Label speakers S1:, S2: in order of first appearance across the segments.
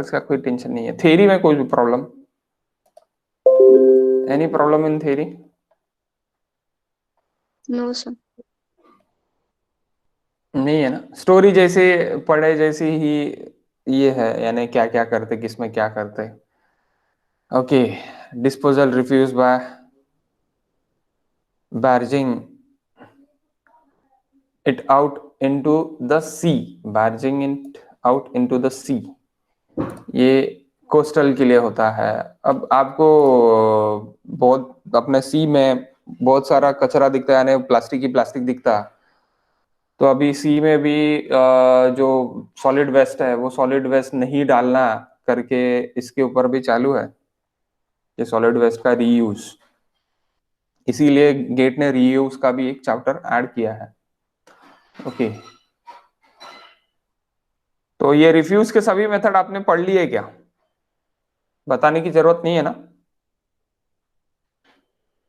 S1: इसका कोई टेंशन नहीं है। थ्योरी में कोई भी problem, any problem in theory?
S2: No sir.
S1: नहीं है ना, स्टोरी जैसे पढ़े जैसी ही ये है, यानी क्या क्या करते, किसमें क्या करते। Okay, disposal refuse by barging it out into the sea, barging it out into the sea, ये कोस्टल के लिए होता है। अब आपको बहुत अपने सी में बहुत सारा कचरा दिखता है, यानी प्लास्टिक ही प्लास्टिक दिखता है। तो अभी सी में भी जो सॉलिड वेस्ट है वो सॉलिड वेस्ट नहीं डालना करके इसके ऊपर भी चालू है ये सॉलिड वेस्ट का रीयूज। इसीलिए गेट ने रीयूज का भी एक चैप्टर ऐड किया है। ओके, तो ये रिफ्यूज के सभी मेथड आपने पढ़ लिए क्या? बताने की जरूरत नहीं है ना?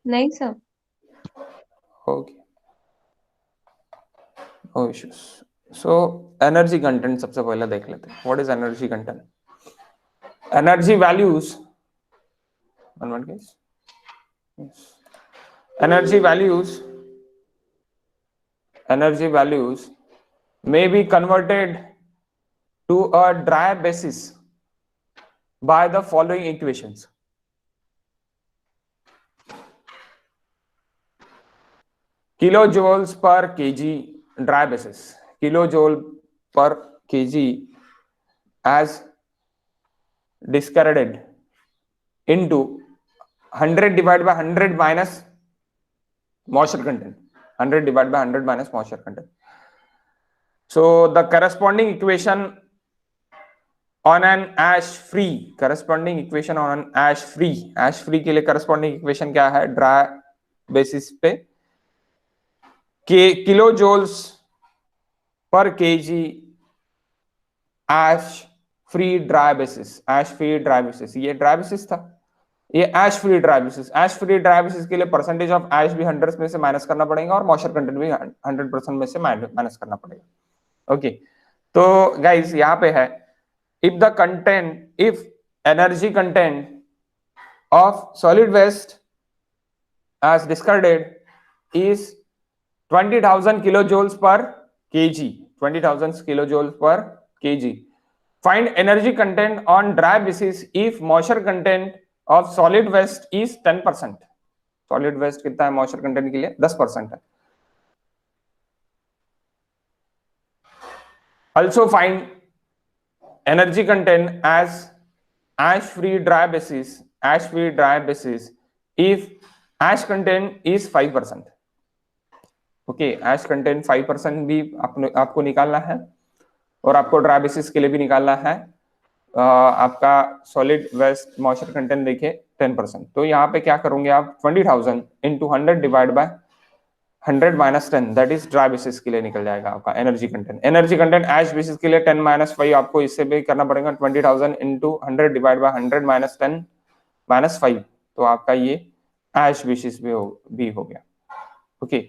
S2: नहीं sir.
S1: Okay, no issues. So energy content सबसे पहले देख लेते हैं। What is energy content? Energy values, one minute guys, energy values may be converted to a dry basis by the following equations. Kilojoules per kg dry basis, kilojoule per kg as discarded into 100 divided by 100 minus moisture content, 100 divided by 100 minus moisture content. So the corresponding equation on an ash free, corresponding equation on an ash free के लिए corresponding equation क्या है? dry basis पे kilojoules per kg ash free dry basis, ये dry basis था, ये एश free dry basis. एश free dry basis के लिए परसेंटेज ऑफ एश भी 100 में से माइनस करना पड़ेगा और मॉइस्चर कंटेंट भी 100% में से माइनस करना पड़ेगा। ओके, तो गाइस यहाँ पे है, if energy content of solid waste as discarded is 20,000 kilojoules per kg, 20,000 kilojoules per kg, find energy content on dry basis if moisture content of solid waste is 10%। Solid waste कितना है moisture content के लिए? 10% है। also find energy content as ash free dry basis if ash content is 5%। Okay, ash content 5% भी आपको निकालना है और आपको ड्राई बेसिस के लिए भी निकालना है। आपका सॉलिड वेस्ट मॉइस्चर कंटेंट देखिए 10%, तो यहाँ पे क्या करोगे आप? 20,000 into 100 divide by 100 minus 10, that is dry basis के लिए निकल जाएगा आपका एनर्जी कंटेंट। एश बेसिस के लिए 10 minus 5 आपको इससे भी करना पड़ेगा, 20,000 into 100 divide by 100 minus 10 minus 5, तो आपका ये एश बेसिस भी हो गया। ओके,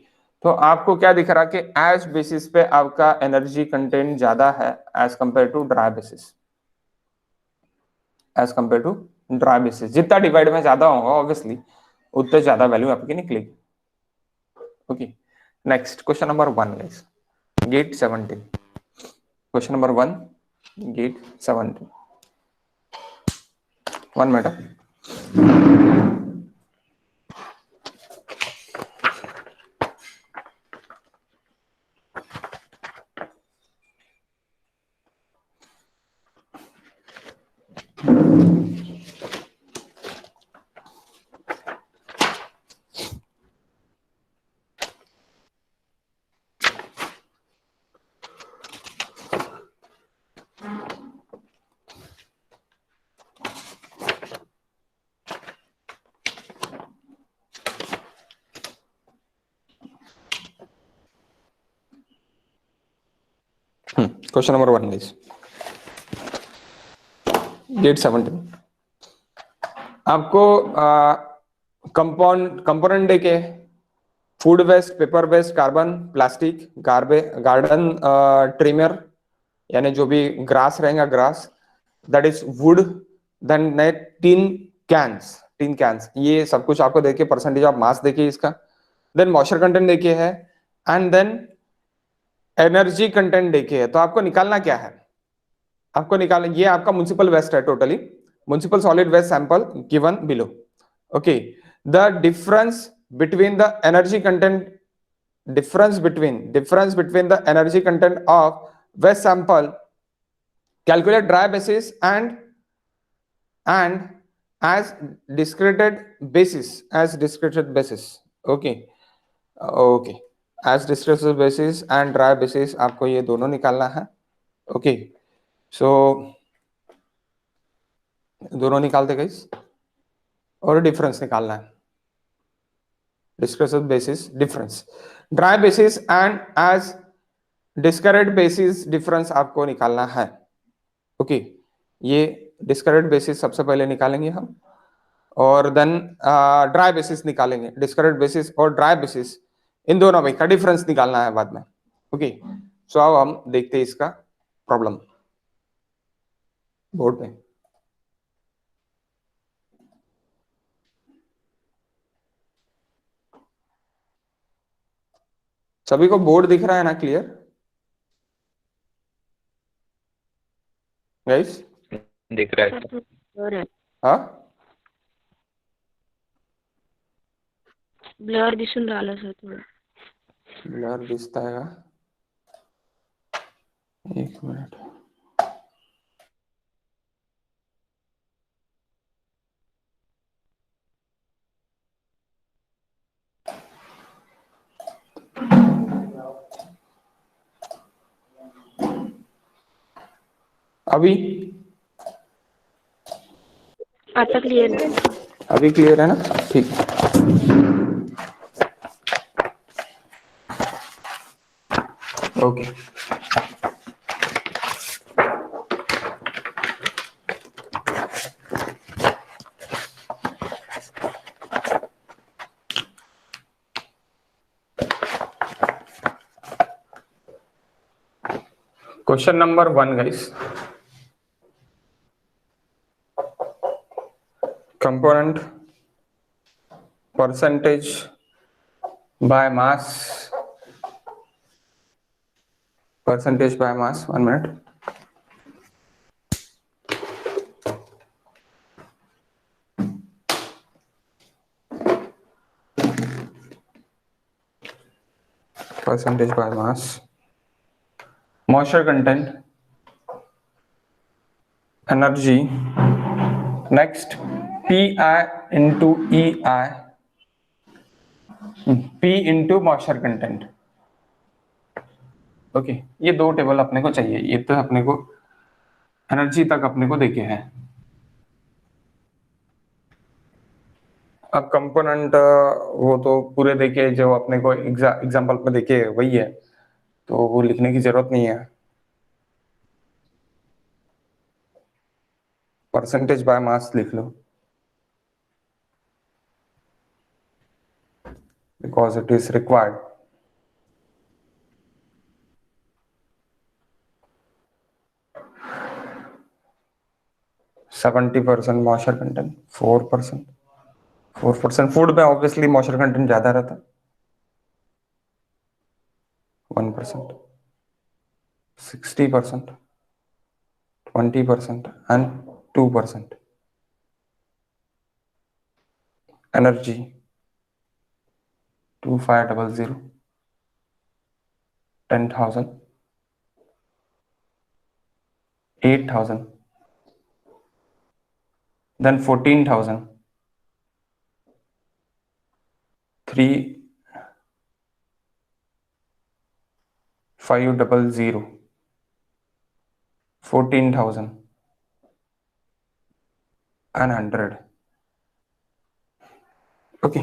S1: तो आपको क्या दिख रहा कि एश बेसिस पे आपका एनर्जी कंटेंट ज्यादा है as compare to dry basis. जितना डिवाइड में ज्यादा होगा ऑब्वियसली उतने ज्यादा वैल्यू आपकी निकलेगी। Okay, next question number 1 guys, gate 17। Question number 1 gate 17, 1 मिनट। Question number 1 guys, gate 17। आपको कंपोनेंट देके food waste, paper waste, carbon, plastic, garden trimmer, यानी जो भी ग्रास रहेगा grass, that is wood, then tin cans, ये सब कुछ आपको देखिए, परसेंटेज ऑफ मास देखिए इसका, देन मॉइस्चर कंटेंट देखिए है, एंड देन एनर्जी कंटेंट देखिए है। तो आपको निकालना क्या है, आपको निकालना, ये आपका म्युनिसिपल वेस्ट है, totally municipal solid waste sample given below. Okay, the difference between the energy content, difference between the energy content of waste sample, calculate dry basis and as discrete basis. Okay, okay, as discrete basis and dry basis आपको ये दोनों निकालना है। Okay, सो दोनों निकालते guys, और difference निकालना है, discrete basis difference, dry basis and as discrete basis difference आपको निकालना है। ओके, ये डिस्करेट बेसिस सबसे पहले निकालेंगे हम, और देन ड्राई बेसिस निकालेंगे। डिस्करेट बेसिस और ड्राई बेसिस इन दोनों में का डिफरेंस निकालना है बाद में। ओके, सो अब हम देखते हैं इसका प्रॉब्लम बोर्ड पे। सभी को बोर्ड दिख रहा है ना, क्लियर गाइस?
S2: दिख रहा है।
S1: हाँ,
S3: ब्लर दिसून राहिलं सर थोडं।
S1: ब्लर दिसता है, एक मिनट। अभी
S3: आता क्लियर है?
S1: अभी क्लियर है ना? ठीक है, okay. Question number 1 guys, component percentage by mass, 1 minute। percentage by mass, moisture content, energy, next PI into EI, P into moisture content। Okay, ये दो टेबल अपने को चाहिए, ये तो अपने को एनर्जी तक अपने को देखे हैं। अब कंपोनेंट वो तो पूरे देखे, जो अपने को एग्जाम्पल में देखे वही है, तो वो लिखने की जरूरत नहीं है। परसेंटेज बाय मास लिख लो, because it is required। Seventy percent moisture content, 4%। Food में ऑब्वियसली मॉइस्चर कंटेंट ज्यादा रहता है, 1%, 60%, 20% and 2%। Energy 2500, 10,000, 8,000, then 14,000, 3,500, 14,000 and 100। Okay,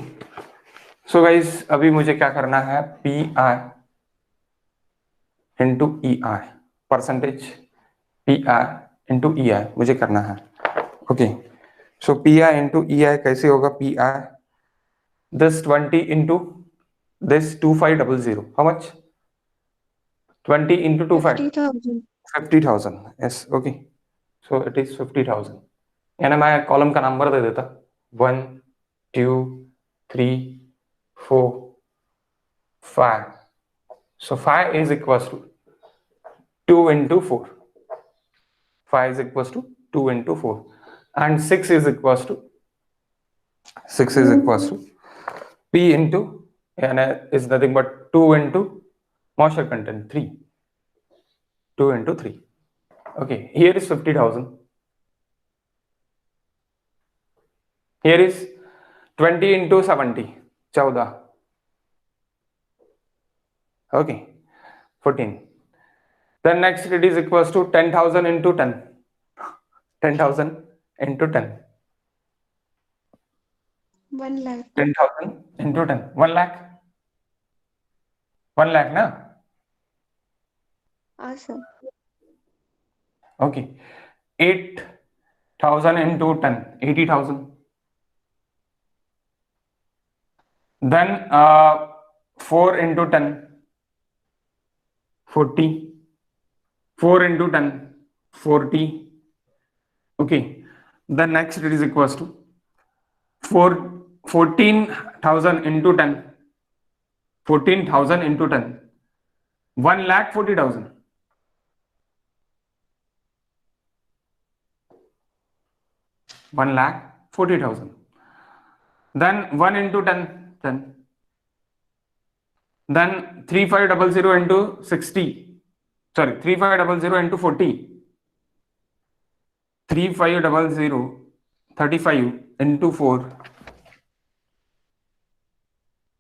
S1: so guys अभी मुझे क्या करना है, P I into E I, percentage P I into E I मुझे करना है। Okay, so P I into E I कैसे होगा, P I this 20 into this 2500, how much, 20 into 25,
S3: 50,000।
S1: 50,000, yes, okay, so it is 50,000. यानी मैं column का number दे देता 1 2 3 4 5. So 5 is equals to 2 into 4. 5 is equals to 2 into 4, and 6 is equals to P into, and is nothing but 2 into moisture content 3. 2 into 3. Okay, here is 50,000. Here is 20 into 70, 14. Okay, 14. Then next it is equals to 10,000 into 10. 10,000 into 10.
S3: 1 lakh.
S1: 10,000 into 10. 1 lakh. 1 lakh, na?
S3: Awesome.
S1: Okay. 8,000 into 10. 80,000. Then 4 into 10. 40. 4 into 10. 40. Okay. Then next it is equals to 14,000 into 10. 14,000 into 10. 1,40,000. 1,40,000. Then 1 into 10. 10. Then 3500 into 60. Sorry, 3500 into 40. 3500 35 into 4.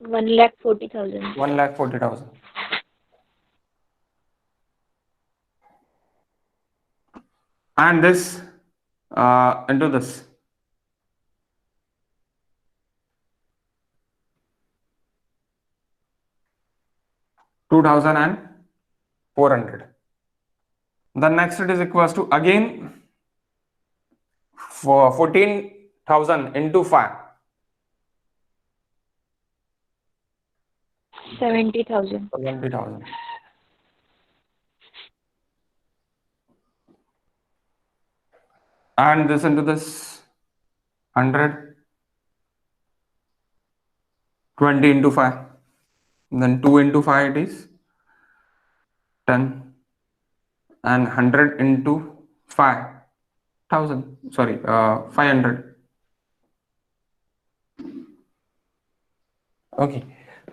S3: 1,40,000.
S1: 1,40,000. And this into this. 2,400. Then next it is equals to again for 14,000 into 5.
S3: 70,000.
S1: 70,000. And this into this 100. 20 into 5. Then 2 into 5 it is 10. And 100 into 5,000. Sorry, 500. Okay,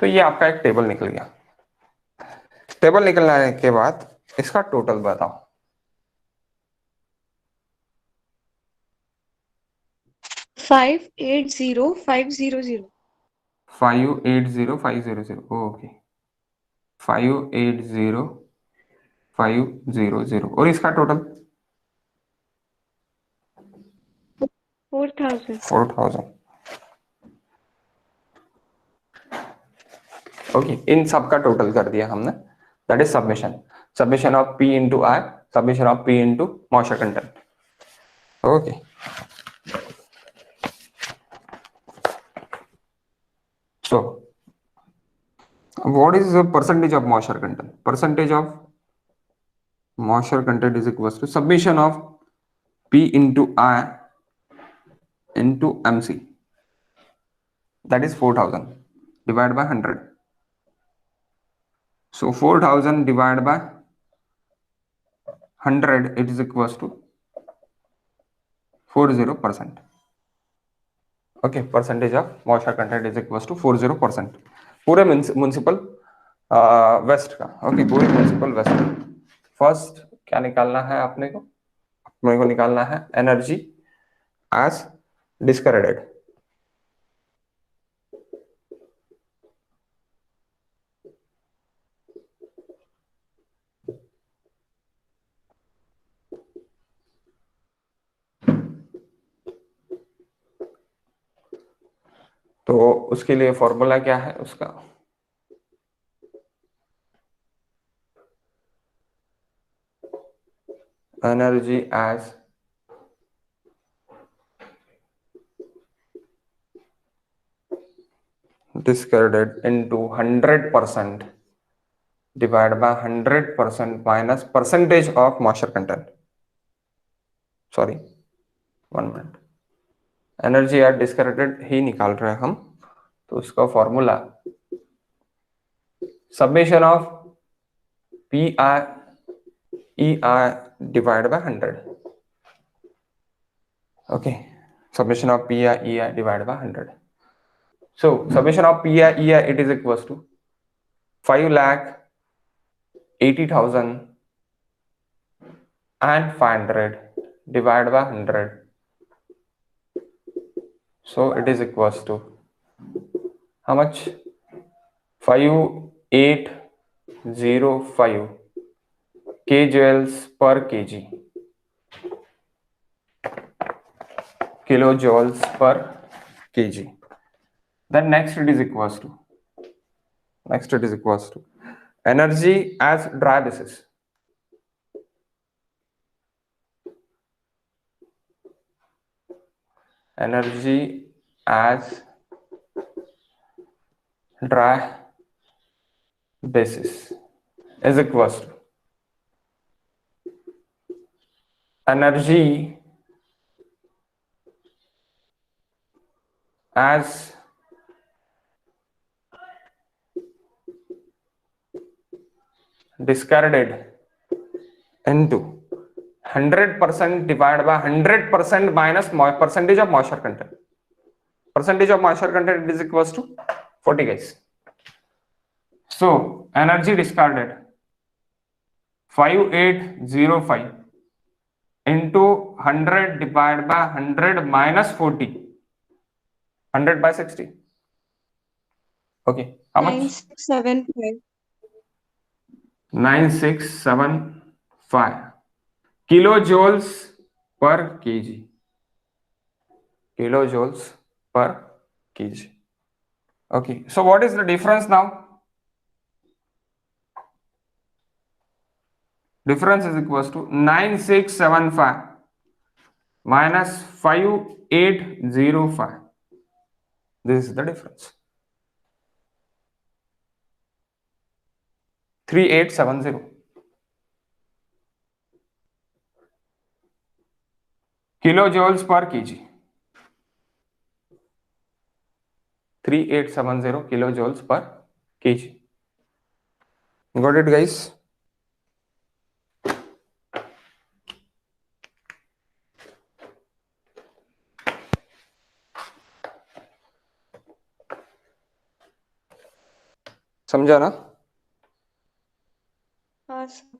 S1: तो ये आपका एक table निकल गया. Table निकलने के बाद इसका टोटल बताओ.
S3: 580,500.
S1: 580,500. ओके, 580,500. और इसका टोटल
S3: 4,000.
S1: 4,000. ओके, इन सब का टोटल कर दिया हमने. That is submission of P into I, submission of P into moisture content. Okay, so what is the percentage of moisture content? Percentage of moisture content is equals to submission of P into I into MC. That is 4,000 divided by 100. So 4,000 divided by 100, it is equals to 40%. Okay, percentage of moisture content is equals to 40%. पूरे municipal waste का. Okay, पूरे municipal waste का. First क्या निकालना है अपने को निकालना है एनर्जी एज डिस्करेडेड. तो उसके लिए फॉर्मूला क्या है उसका? Energy as discarded into 100% divided by 100% minus percentage of moisture content. Sorry 1 minute, energy at डिस्करेटेड ही निकाल रहे हैं हम, तो उसका formula summation of P I E I divide by 100. Okay, summation of pi ei divided by 100. So summation of pi ei, it is equals to 5,80,000 and 500 divided by 100. So it is equals to how much? 5805 kJoules per kg, kilojoules per kg. Then next it is equals to energy as dry basis. Energy as dry basis is equals to energy as discarded into 100% divided by 100% minus percentage of moisture content. Percentage of moisture content is equals to 40, guys. So energy discarded 5805 into 100 divided by 100 minus 40, 100 by 60. Okay, how much?
S3: 9675.
S1: 9675 kilojoules per kg. Kilojoules per kg. Okay, so what is the difference now? Difference is equals to 9675 minus 5805. This is the difference. 3870 kilojoules per kg. 3870 kilojoules per kg. Got it, guys? समझा ना?
S3: हाँ sir.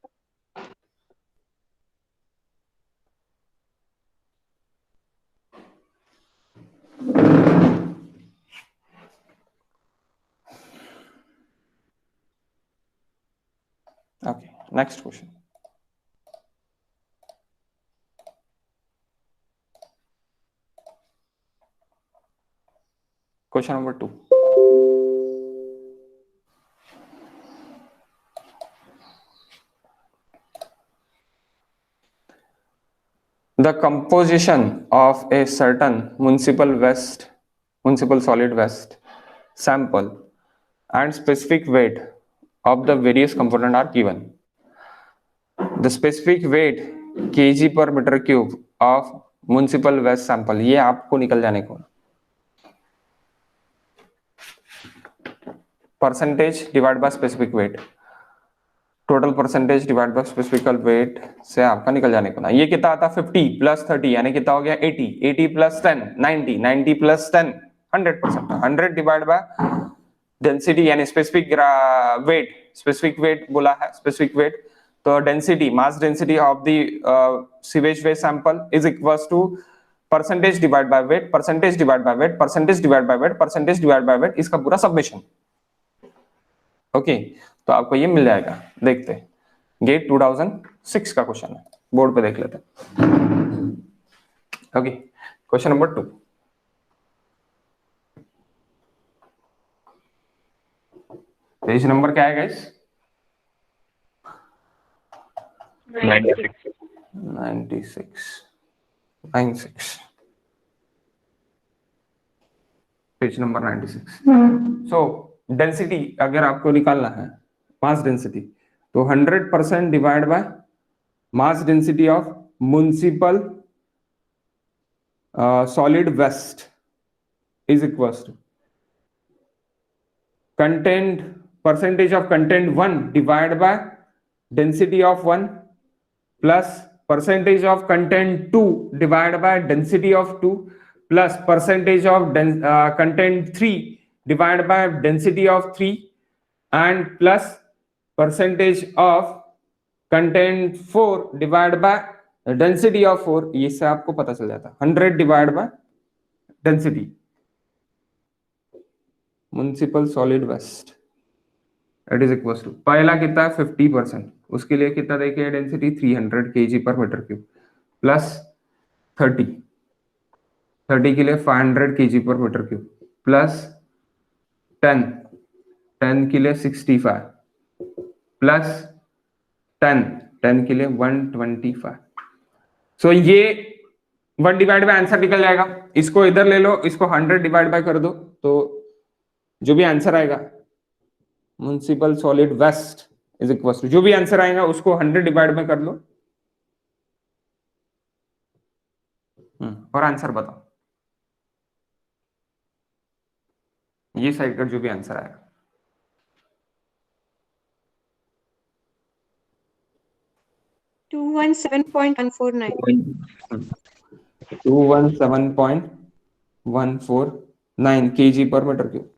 S1: Okay, next question. Question number 2. The composition of a certain municipal solid waste sample and specific weight of the various component are given. The specific weight kg per meter cube of municipal waste sample, ये आपको निकल जाने को. Percentage divided by specific weight, total percentage divide by specific weight से आपका निकल जाने को ना. ये कितना आता है? 50 प्लस 30 यानी कितना हो गया? 80. 80 plus 10 90. 90 plus 10 100%. 100 divide by density यानी स्पेसिफिक वेट बोला है. स्पेसिफिक वेट तो density, mass density of the sewage waste sample is equals to percentage divide by weight, percentage divide by weight, percentage divide by weight, percentage divide by weight, इसका पूरा submission. Okay, तो आपको ये मिल जाएगा. देखते हैं, gate 2006 का क्वेश्चन है, बोर्ड पे देख लेते हैं. Okay, question number 2. Page number क्या है गाइस? 96. Page number 96. सो डेंसिटी अगर आपको निकालना है, मास डेंसिटी, तो 100% divide by mass density of municipal solid waste is equals to content percentage of content 1 divided by density of 1 plus percentage of content 2 divided by density of 2 plus percentage of content 3 divided by density of 3 and plus percentage of content 4 divided by density of 4. ये से आपको पता चल जाता 100 divided by density municipal solid waste it is equal to पहला कितना है 50%, उसके लिए कितना देखिए density 300 kg per metre cube plus 30 30 के लिए 500 kg per metre cube plus 10 10 के लिए 65 प्लस 10 10 के लिए 125. सो ये 1 डिवाइड बाय आंसर निकल जाएगा. इसको इधर ले लो, इसको 100 डिवाइड बाय कर दो तो जो भी आंसर आएगा municipal solid waste is equal to जो भी आंसर आएगा उसको 100 डिवाइड में कर लो और आंसर बताओ. ये साइड का जो भी आंसर आएगा
S3: 217.149.
S1: 217.149 kg per meter cube.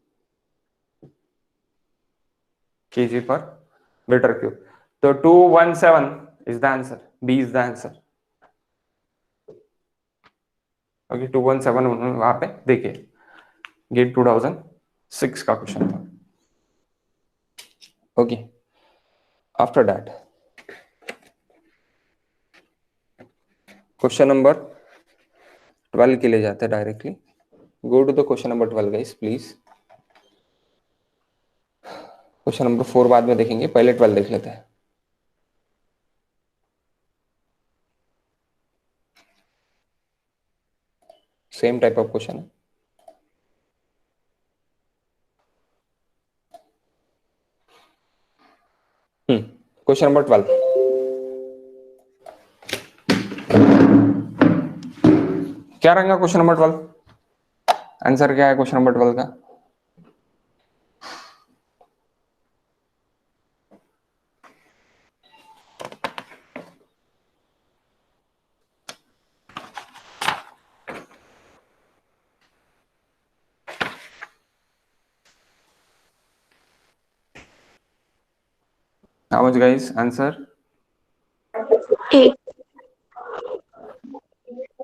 S1: kg per meter cube. So 217 is the answer. B is the answer. Okay, 217 वहां पे देखिए गेट 2006 का क्वेश्चन था. Okay, after that question number 12 के लिए जाते हैं directly. Go to the question number 12 guys please. Question number 4 बाद में देखेंगे, पहले 12 देख लेते हैं. सेम टाइप ऑफ क्वेश्चन है. Question number 12. क्या रहेगा क्वेश्चन नंबर 12? आंसर क्या है क्वेश्चन नंबर 12 का? How much guys? Answer?
S3: A.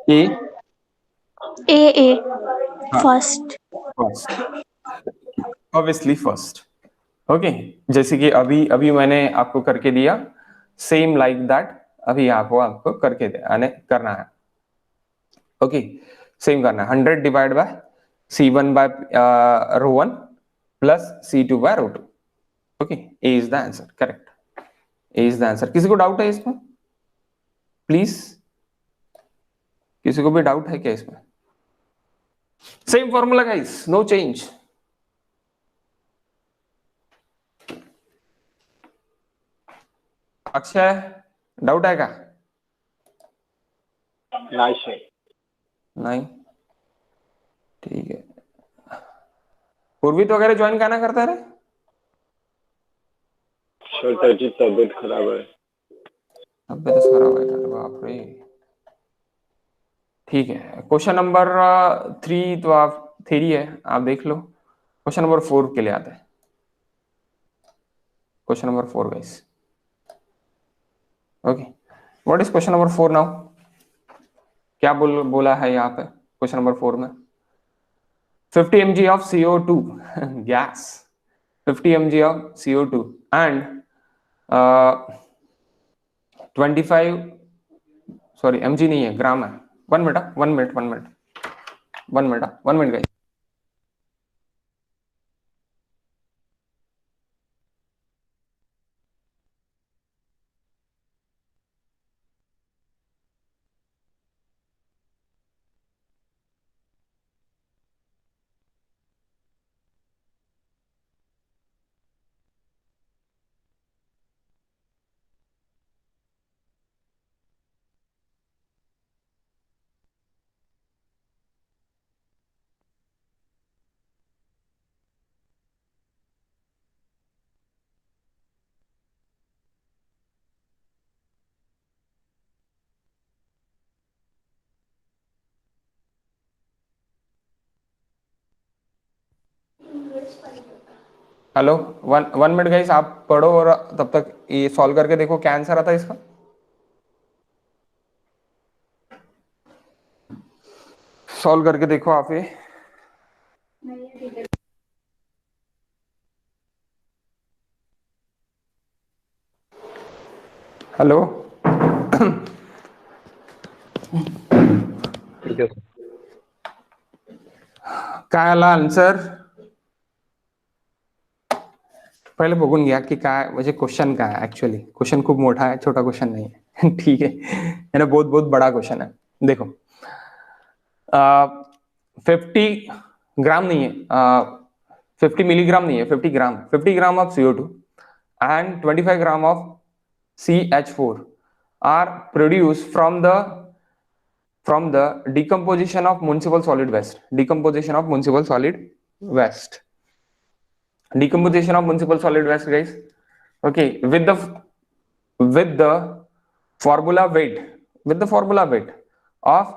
S1: A.
S3: A.
S1: हाँ.
S3: First.
S1: First. Obviously first. Okay. जैसे कि अभी मैंने आपको करके दिया सेम लाइक दैट अभी आपको करके आने करना है. ओके, सेम करना है. 100 divide by C1 by ρ1 plus C2 by ρ2. Okay, A is the answer. Correct, A is the answer. किसी को डाउट है इसमें? प्लीज, किसी को भी डाउट है क्या इसमें? Same formula guys, no change. Akshay, doubt है क्या? नहीं, ठीक है. पूर्वी तो वगैरह ज्वाइन करना करता है.
S4: सर जी तबीयत खराब है.
S1: तबीयत खराब है, बाप रे. ठीक है, क्वेश्चन नंबर 3 तो आप थ्योरी है, आप देख लो. क्वेश्चन नंबर 4 के लिए आते हैं. Question number 4 guys. Okay, what is question number 4 now? क्या बोला है यहाँ पे क्वेश्चन नंबर 4 में? 50 mg of CO2 gas, 50 mg of CO2 and 25 sorry mg नहीं है, ग्राम है. 1 minute guys. Hello, one minute guys, आप पढ़ो और तब तक ये सॉल्व करके देखो क्या आंसर आता है इसका। सॉल्व करके देखो आप ये। हेलो,
S2: ठीक है सर।
S1: काय आला आन्सर? पहिले बघून घ्या की काय म्हणजे क्वेश्चन काय आहे। एक्चुअली क्वेश्चन खूप मोठा है, छोटा क्वेश्चन नहीं है। ठीक है ना, बहुत बहुत बड़ा क्वेश्चन है। देखो 50 ग्राम नहीं है, 50 मिलीग्राम नहीं है, 50 ग्राम, 50 gram of CO2 and 25 gram of CH4 are produced from the decomposition of municipal solid waste. Decomposition of municipal solid waste. Decomposition of municipal solid waste, guys. Okay, with the formula weight, of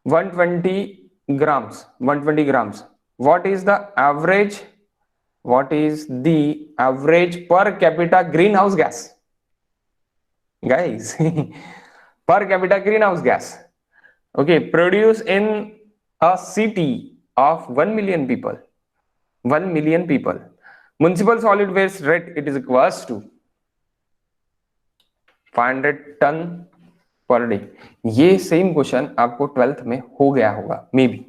S1: 120 grams. 120 grams. What is the average? What is the average per capita greenhouse gas, guys? Per capita greenhouse gas. Okay, produce in a city of 1 million people. 1 million people. Municipal solid waste rate, it is equals to 500 ton per day. ये same question आपको 12th में हो गया होगा, may be.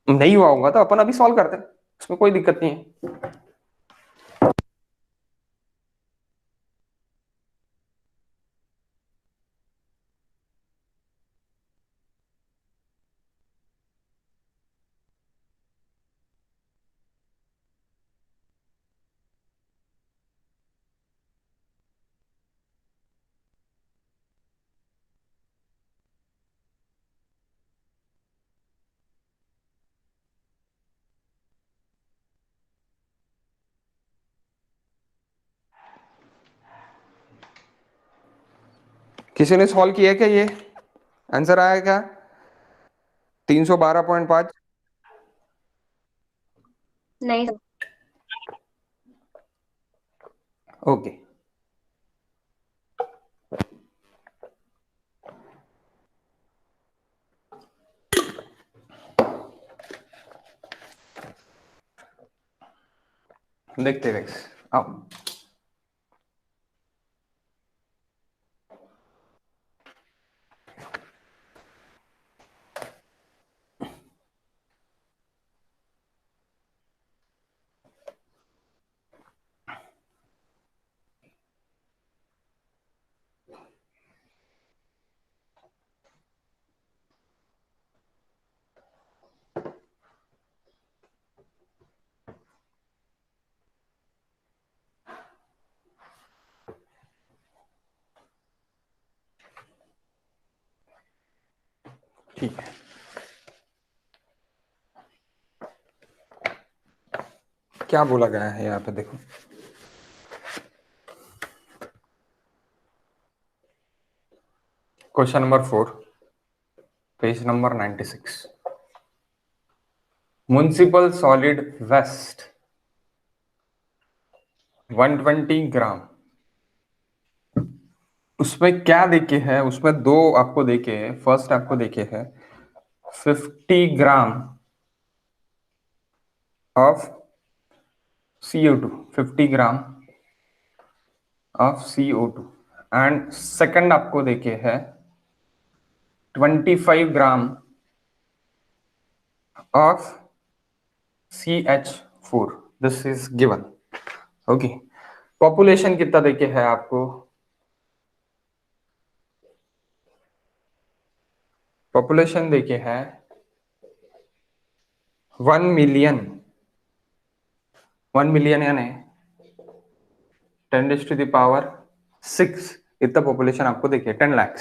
S1: नहीं हुआ होगा तो अपन अभी सॉल्व करते हैं, उसमें कोई दिक्कत नहीं है। किसी ने सॉल्व किया क्या? ये आंसर आया क्या? 312.5?
S3: नहीं।
S1: ओके, देखते हैं guys, आओ। ठीक है, क्या बोला गया है यहाँ पे देखो। Question number 4, page number 96। Municipal solid waste 120 gram. उसमें क्या देखे है? उसमें दो आपको देखे है। फर्स्ट आपको देखे है 50 gram of CO2, 50 gram of CO2 and second आपको देखे है 25 gram of CH4। This is given. Okay, population कितना देखे है आपको? पॉपुलेशन देखे है 1 मिलियन। 1 मिलियन यानी 10⁻⁶ इतना पॉपुलेशन आपको देखिए। 10 लाख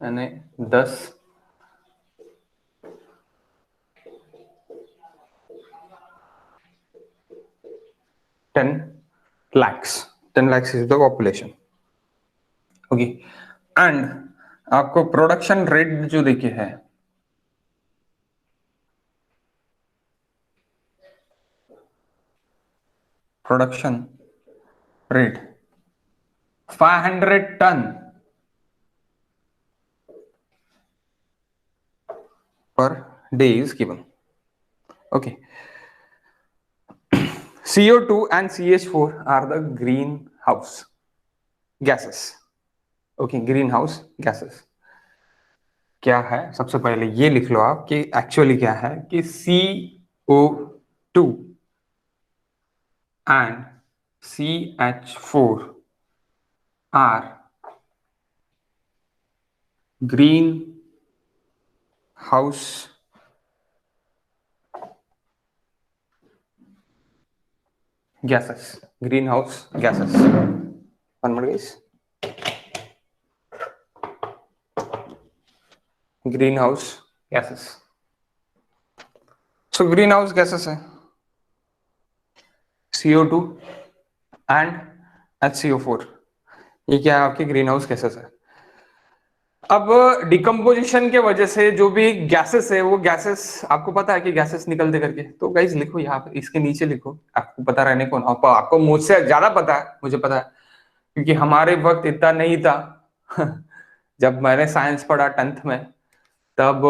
S1: यानी 10 lakhs। 10 lakhs is the population। Okay, and आपको प्रोडक्शन रेट जो देखे है production rate 500 ton per day is given. Okay. CO2 and CH4 are the greenhouse gases. Okay, greenhouse gases. क्या है, सबसे पहले ये लिख लो आप कि एक्चुअली क्या है कि CO2 and CH4 are greenhouse gases. Greenhouse gases. One more guys. Greenhouse gases. So greenhouse gases है CO2 and HCO4. ये क्या है, आपके ग्रीन हाउस गैसेस है. अब डिकम्पोजिशन के वजह से जो भी गैसेस है, वो गैसेस आपको पता है कि गैसेस निकलते करके, तो गाइस लिखो यहाँ पे, इसके नीचे लिखो, आपको पता रहने को, आपको मुझसे ज्यादा पता है, मुझे पता है, क्योंकि हमारे वक्त इतना नहीं था. जब मैंने साइंस पढ़ा 10th में, तब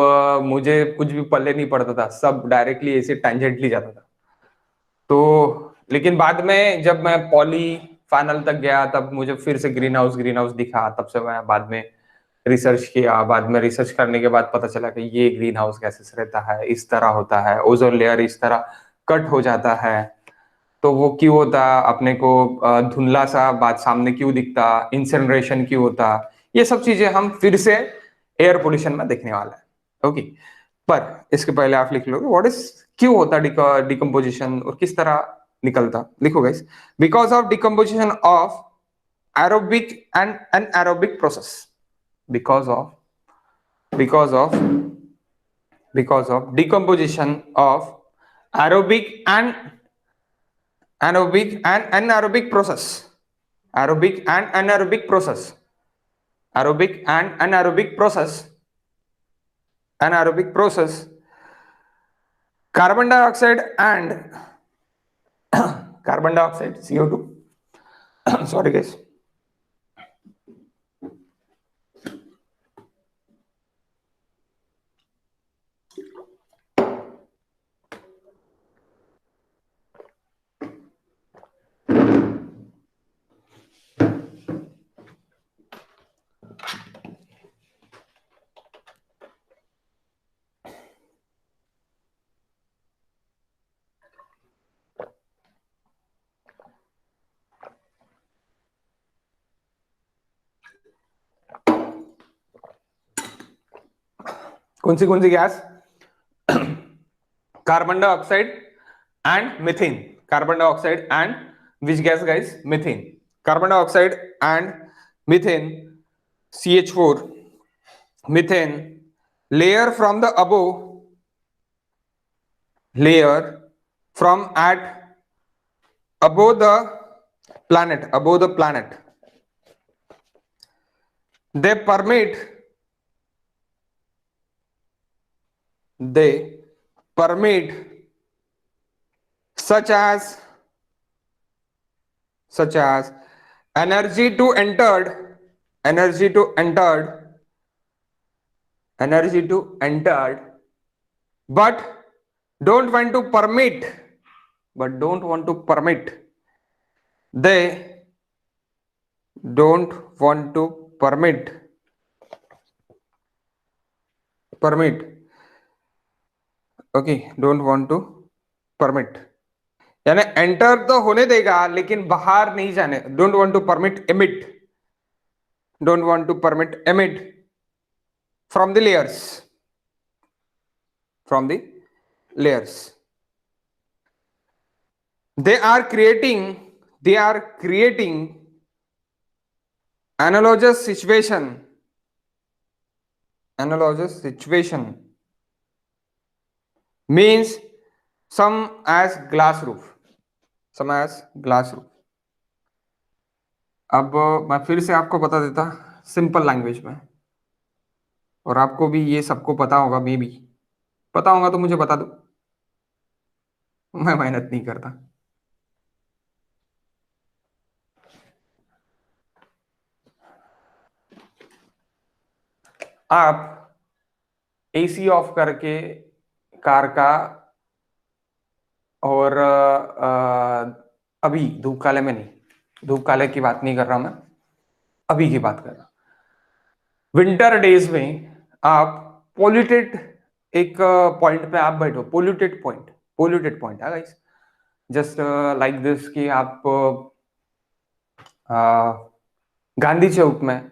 S1: मुझे कुछ भी पल्ले नहीं पड़ता था, सब डायरेक्टली ऐसे टेंजेंटली जाता था. तो लेकिन बाद में जब मैं पॉली फाइनल तक गया, तब मुझे फिर से ग्रीन हाउस दिखा, तब से मैं बाद में रिसर्च किया. बाद में रिसर्च करने के बाद पता चला कि ये ग्रीन हाउस गैसेस रहता है, इस तरह होता है, ओजोन लेयर इस तरह कट हो जाता है. तो वो क्यों होता, अपने को धुंधला सा बात सामने क्यों दिखता, इंसिनरेशन क्यों होता, ये सब चीजें हम फिर से एयर पोल्यूशन में देखने वाला है. ओके, पर इसके पहले आप लिख लो व्हाट इज, क्यों होता डिकम्पोजिशन और किस तरह निकलता. लिखो guys, because of decomposition of aerobic and anaerobic process. because of decomposition of aerobic and anaerobic process. Aerobic and anaerobic process. Aerobic and anaerobic process. Anaerobic process. Carbon dioxide and carbon dioxide, CO2. Sorry guys. कौन सी gas, carbon dioxide and methane. Carbon dioxide and which gas guys, methane. Carbon dioxide and methane, CH4, methane, layer from the above, layer from at above the planet, they permit such as energy to entered but don't want to permit they don't want to permit okay, don't want to permit, यानी enter तो होने देगा लेकिन बाहर नहीं जाने. Don't want to permit emit from the layers. they are creating analogous situation means some as glass roof. अब मैं फिर से आपको बता देता सिंपल लैंग्वेज में, और आपको भी ये सबको पता होगा, मे भी पता होगा तो मुझे बता दो, मैं मेहनत नहीं करता. आप एसी ऑफ करके कार का, और अभी धूप काले में नहीं, धूप काले की बात नहीं कर रहा मैं, अभी की बात कर रहा हूं। विंटर डेज में आप पोल्यूटेड एक पॉइंट पे आप बैठो, पोल्यूटेड पॉइंट है गाइस, जस्ट लाइक दिस कि आप गांधी चौक में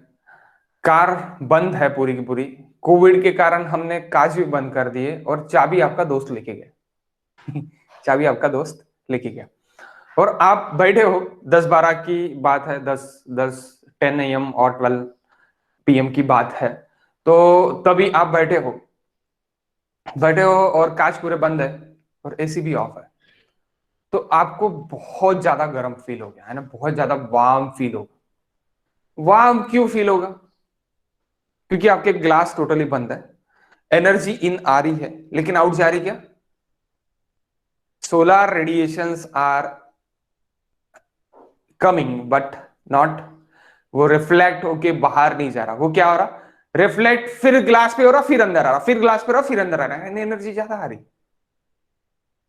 S1: कार बंद है पूरी की पूरी, कोविड के कारण हमने कांच भी बंद कर दिए और चाबी आपका दोस्त लेके गया चाबी आपका दोस्त लेके गया, और आप बैठे हो, 10-12 की बात है, 10 AM और 12 PM की बात है, तो तभी आप बैठे हो और कांच पूरे बंद है और एसी भी ऑफ है, तो आपको बहुत ज्यादा गर्म फील हो गया है ना, बहुत ज्यादा वार्म फील होगा। वार्म क्यों फील होगा? क्योंकि आपके ग्लास टोटली बंद है, एनर्जी इन आ रही है लेकिन आउट जा रही क्या? Solar radiations are coming but not, वो रिफ्लेक्ट होके बाहर नहीं जा रहा, वो क्या हो रहा? रिफ्लेक्ट, फिर ग्लास पे हो रहा, फिर अंदर आ रहा, फिर ग्लास पे हो रहा, फिर अंदर आ रहा है, एनर्जी ज्यादा आ रही,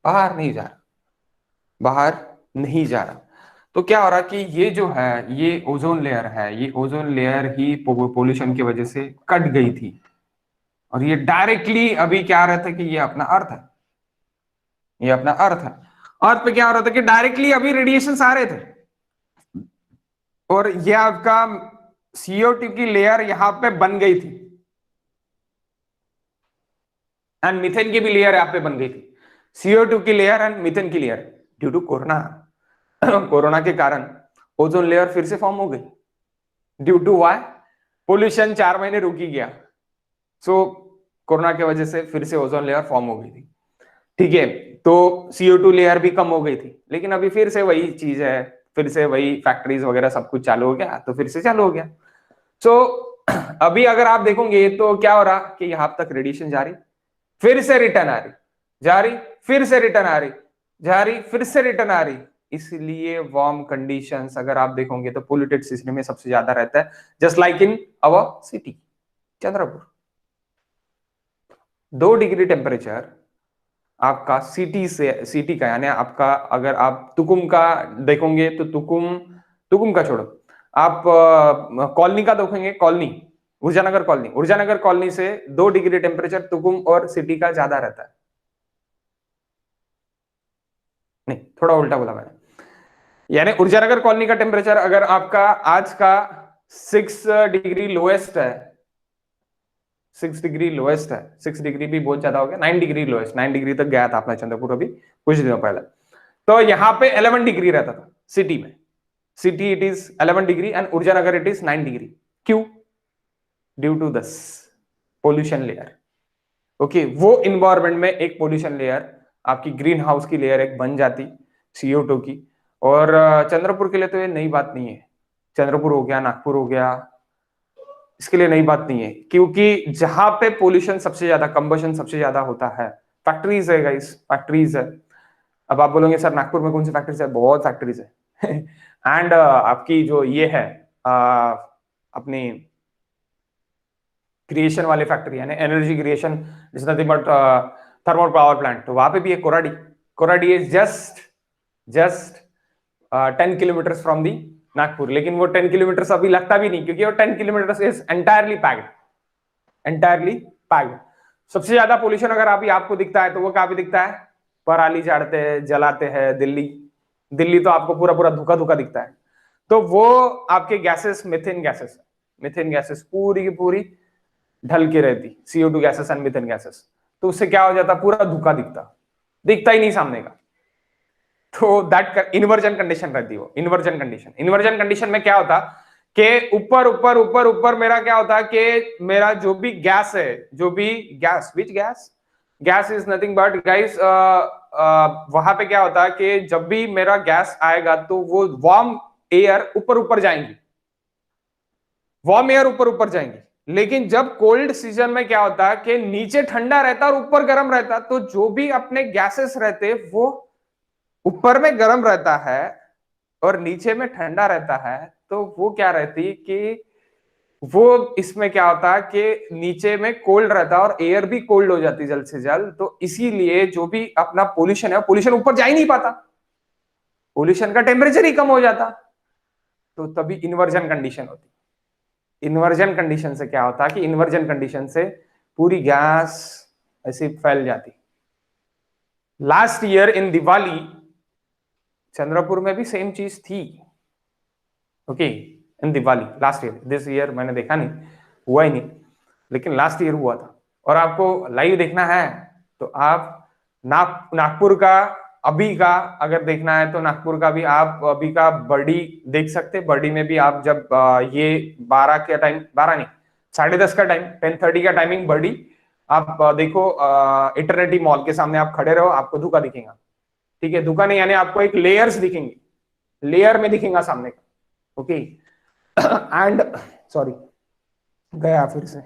S1: बाहर नहीं जा रहा, बाहर नहीं जा रहा। तो क्या हो रहा कि ये जो है, ये ओजोन लेयर है, ये ओजोन लेयर ही पोल्यूशन की वजह से कट गई थी, और ये डायरेक्टली अभी क्या रहता है कि ये अपना अर्थ है, ये अपना अर्थ है। अर्थ पे क्या हो रहा था कि डायरेक्टली अभी रेडिएशन आ रहे थे, और ये आपका CO2 की लेयर यहां पे बन गई थी, एंड मीथेन की भी लेयर यहां पे बन गई थी, CO2 की लेयर एंड मीथेन की layer, due to corona corona के कारण ओजोन लेयर फिर से फॉर्म हो गई, ड्यू टू वाई? पोल्यूशन 4 महीने रुक ही गया, सो कोरोना की वजह से फिर से ओजोन लेयर फॉर्म हो गई थी, ठीक है। तो CO2 लेयर भी कम हो गई थी, लेकिन अभी फिर से वही चीज है, फिर से वही फैक्ट्रीज वगैरह सब कुछ चालू हो गया, तो फिर से चालू हो गया। सो अभी अगर आप देखोगे तो क्या हो रहा कि यहां तक रेडिएशन जा रही, फिर से रिटर्न आ रही, जा रही, फिर से रिटर्न आ रही, जा रही, फिर से रिटर्न आ रही, इसलिए वार्म कंडीशंस अगर आप देखोगे तो पोल्यूटेड सिटी में सबसे ज्यादा रहता है, just like in our city Chandrapur. 2 degree temperature आपका सिटी का, यानी आपका, अगर आप तुकुम का देखोगे तो तुकुम का छोड़ो, आप कॉलोनी का देखेंगे, कॉलोनी ऊर्जानगर कॉलोनी से 2 डिग्री टेम्परेचर तुकुम और सिटी का ज्यादा रहता है। नहीं, थोड़ा उल्टा बोला मैंने, यानी ऊर्जानगर कॉलोनी का टेम्परेचर अगर आपका आज का 6 डिग्री लोएस्ट है, 6 डिग्री लोएस्ट है, 6 डिग्री भी बहुत ज्यादा हो गया, 9 डिग्री लोएस्ट, 9 डिग्री तक गया था अपना चंद्रपुर अभी कुछ दिनों पहले, तो यहां पे 11 डिग्री रहता था सिटी में, city it is 11 degree and Urjanagar it is 9 degree. क्यों? Due to this pollution layer. Okay, वो इन्वायरमेंट में एक पोल्यूशन लेयर, आपकी ग्रीन हाउस की लेयर एक बन जाती CO2 की, और चंद्रपुर के लिए तो ये नई बात नहीं है, चंद्रपुर हो गया, नागपुर हो गया, इसके लिए नई बात नहीं है, क्योंकि जहां पे पोल्यूशन सबसे ज्यादा, कंबशन सबसे ज्यादा होता है, फैक्ट्रीज है गाइस, फैक्ट्रीज है। अब आप बोलोगे सर नागपुर में कौन सी फैक्ट्रीज है? बहुत फैक्ट्रीज है एंड आपकी जो ये है अपनी क्रिएशन वाली फैक्ट्री, यानी energy creation, is nothing but thermal power plant, तो वहां पे भी है Koradi is just 10 kilometre from the Nagpur, लेकिन वो 10 किलोमीटर अभी लगता भी नहीं, क्योंकि वो 10 किलोमीटर इज एंटायरली पैक्ड। सबसे ज्यादा पोल्यूशन अगर अभी आपको दिखता है तो वो कहां पे दिखता है? पराली झाड़ते हैं, जलाते हैं, दिल्ली तो आपको पूरा पूरा धुका दिखता है, तो वो आपके गैसेस मीथेन गैसेस पूरी की पूरी ढल के रहती, CO2 gases and methane gases, तो उससे क्या हो जाता? पूरा धुका दिखता ही नहीं सामने का, तो दैट इन्वर्जन कंडीशन रहती है। वो इन्वर्जन कंडीशन में क्या होता कि ऊपर मेरा क्या होता है कि मेरा जो भी गैस है, gas is nothing but guys, वहां पे क्या होता है कि जब भी मेरा गैस आएगा तो वो वार्म एयर ऊपर जाएंगी, लेकिन जब कोल्ड सीजन में क्या होता है कि नीचे ठंडा रहता और ऊपर गर्म रहता, तो जो भी अपने गैसेस रहते वो ऊपर में गर्म रहता है और नीचे में ठंडा रहता है, तो वो क्या रहती कि वो इसमें क्या होता है कि नीचे में कोल्ड रहता है और एयर भी कोल्ड हो जाती है जल्द से जल्द, तो इसीलिए जो भी अपना पोल्यूशन है, पोल्यूशन ऊपर जा ही नहीं पाता, पोल्यूशन का टेम्परेचर ही कम हो जाता, तो तभी इन्वर्जन कंडीशन होती है। इन्वर्जन कंडीशन से क्या होता है कि इन्वर्जन कंडीशन से पूरी गैस ऐसी फैल जाती। Last year in Diwali Chandrapur में भी सेम चीज थी। Okay, in Diwali last year, this year मैंने देखा नहीं, हुआ ही नहीं, लेकिन लास्ट ईयर हुआ था। और आपको लाइव देखना है तो आप नागपुर का अभी का अगर देखना है तो नागपुर का भी आप अभी का बर्डी देख सकते हैं। बर्डी में भी आप जब ये 12 के टाइम, 12 नहीं 10:30 का टाइम, 10:30 का टाइमिंग बर्डी, आप देखो इटरनिटी मॉल के सामने आप खड़े रहो, आपको धुका दिखेगा। ठीक है, धुका नहीं यानी आपको एक लेयर्स दिखेंगे, लेयर में दिखेगा सामने का। ओके एंड सॉरी गया फिर से।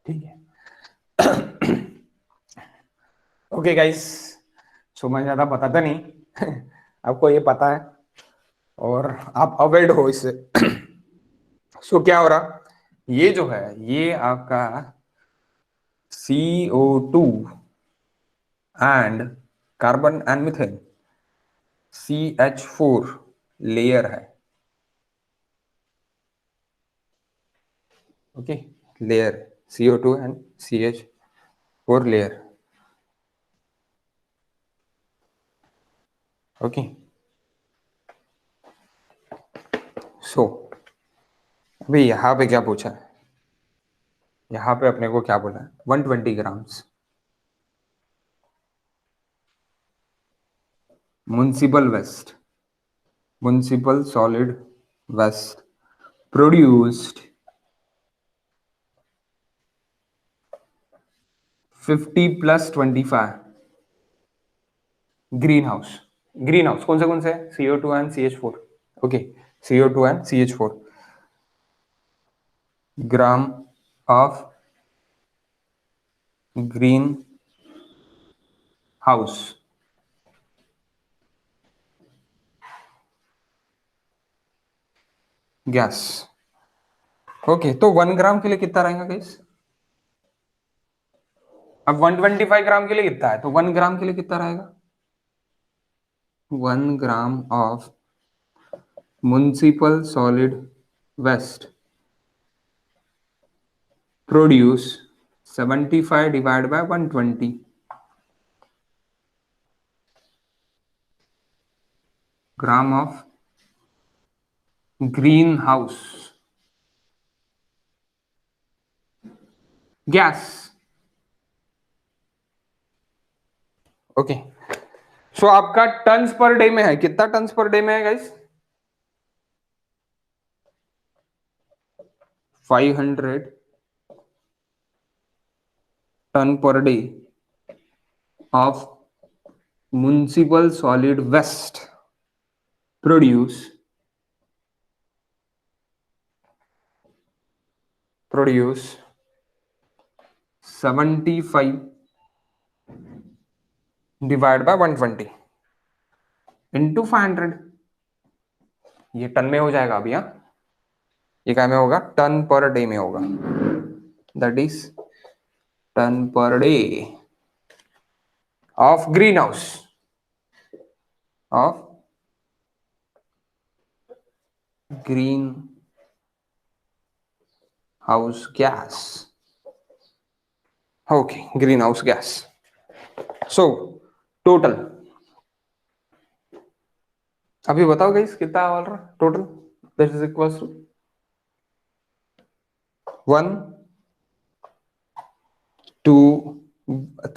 S1: ठीक है, ओके गाइस, सो मैं ज्यादा बताता नहीं आपको ये पता है और आप अवेयर्ड हो इससे। सो क्या हो रहा, ये जो है ये आपका CO2 and carbon and methane CH4 layer है। Okay, layer CO2 and CH4 layer. Okay, so अभी यहां पे क्या पूछा है, यहां पे अपने को क्या बोला है, 120 grams municipal waste, municipal solid waste produced 50 plus 25 green house. Green house कौन से CO2 and CH4। Okay, CO2 and CH4 gram of green house gas. Okay, तो 1 ग्राम के लिए कितना रहेगा गाइस? अब 125 ग्राम के लिए कितना है, तो 1 ग्राम के लिए कितना रहेगा? 1 gram of municipal solid waste produce 75 divided by 120 gram of greenhouse gas। Okay, so आपका टन्स पर डे में है, कितना टन्स पर डे में है guys? 500 ton per day of municipal solid waste produce 75 divided by 120 into 500। ये टन में हो जाएगा अभी। हाँ, ये क्या में होगा? टन पर डे में होगा, that is ton per day of green house, of green house gas. Okay, green house gas. So total अभी बताओ गाइस कितना बोल रहा total? That is equals to 1 to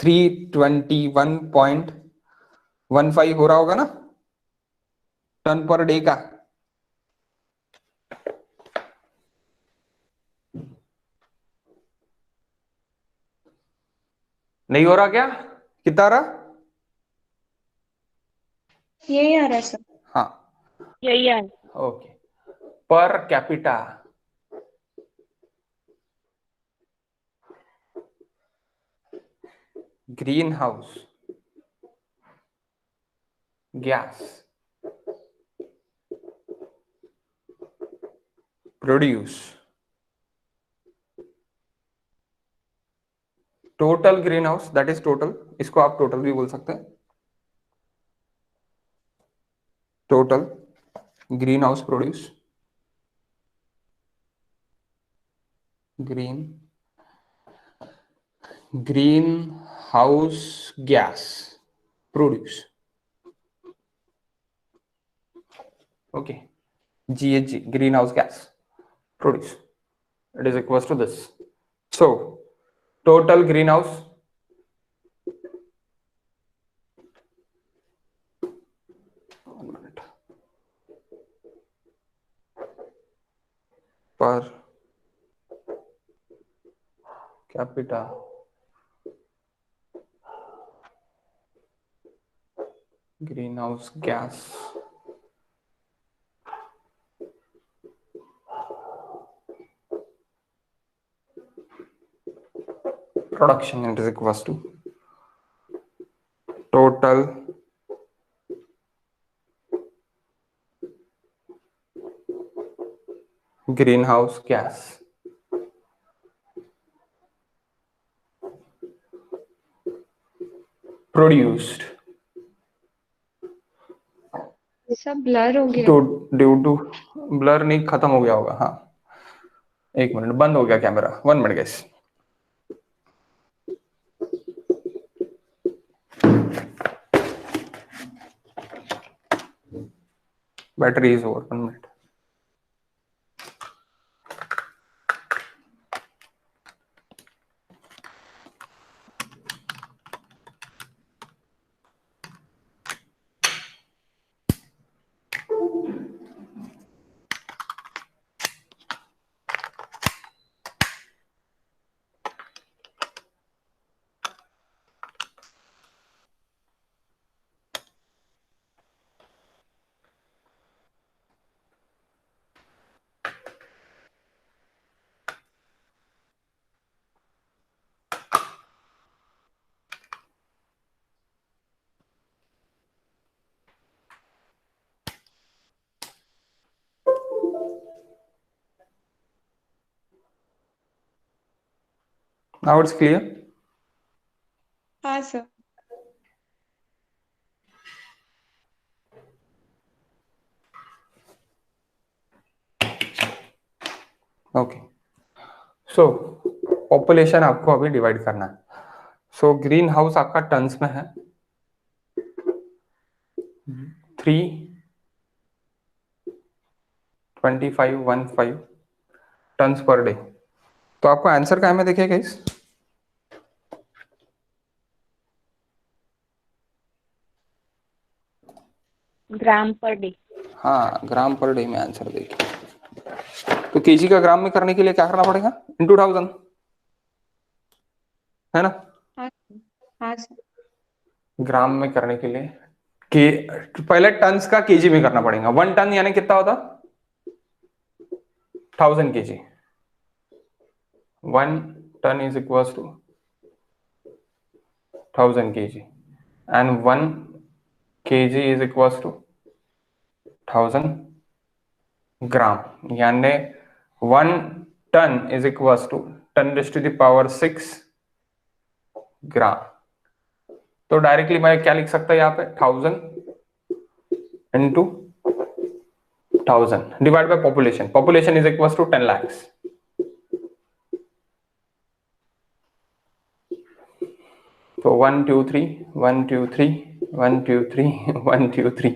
S1: 321.15 हो रहा होगा ना टन पर डे का। नहीं हो रहा क्या? कितना आ रहा?
S3: यही आ रहा है सर।
S1: हाँ,
S2: यही है।
S1: Okay, per capita green house gas produce, total green house that is total, इसको आप टोटल भी बोल सकते हैं, total green house produce, green house gas produce, okay, GHG greenhouse gas produce, it is equals to this. So total greenhouse per capita greenhouse gas production, it is equals to total greenhouse gas produced
S3: सब blur हो गया।
S1: Due to blur नहीं, खत्म हो गया होगा। हाँ एक मिनट, बंद हो गया camera, 1 minute guys. Battery is over, 1 minute. Now it's clear?
S3: हाँ सर।
S1: ओके, सो पॉपुलेशन आपको अभी डिवाइड करना है। सो ग्रीन हाउस आपका टन्स में है, 32515 टन्स पर डे। तो आपको आंसर क्या में देखिएगा इस
S3: ग्राम पर डे।
S1: हाँ, ग्राम पर डे में आंसर देखिए। तो केजी का ग्राम में करने के लिए क्या करना पड़ेगा? इंटू 1000, है ना?
S3: हाँ हाँ सर।
S1: ग्राम में करने के लिए के पहले टन्स का केजी में करना पड़ेगा। 1 टन यानी कितना होता? 1000 KG. 1 ton is equals to 1000 kg and 1 kg is equals to 1000 gram, यानी 1 ton is equals to 10 raised to the power 6 ग्राम। तो डायरेक्टली मैं क्या लिख सकता है यहाँ पे? 1000 into 1000 divide by population. Population is equals to 10 lakhs। So 1 2 3 1 2 3 1 2 3 1 2 3,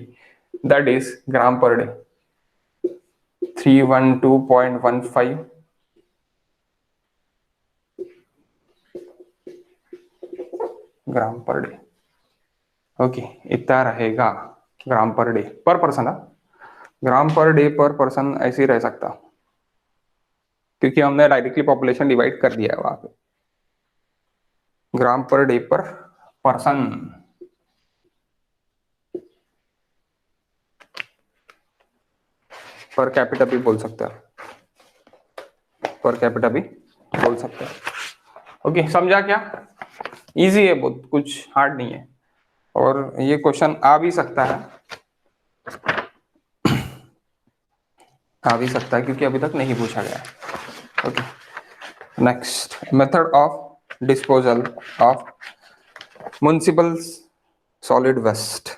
S1: that is gram per day, 312.15 gram per day. Okay, इतना रहेगा ग्राम पर डे पर पर्सन। ग्राम पर डे पर पर्सन ऐसे ही रह सकता, क्योंकि हमने डायरेक्टली पॉपुलेशन डिवाइड कर दिया है वहां पे। ग्राम पर डे पर पर्सन, पर कैपिटा भी बोल सकते हैं, पर कैपिटा भी बोल सकते हैं। ओके, समझा क्या? इजी है बहुत, कुछ हार्ड नहीं है, और ये क्वेश्चन आ भी सकता है, आ भी सकता है क्योंकि अभी तक नहीं पूछा गया। Okay, next, method of disposal of municipal solid waste.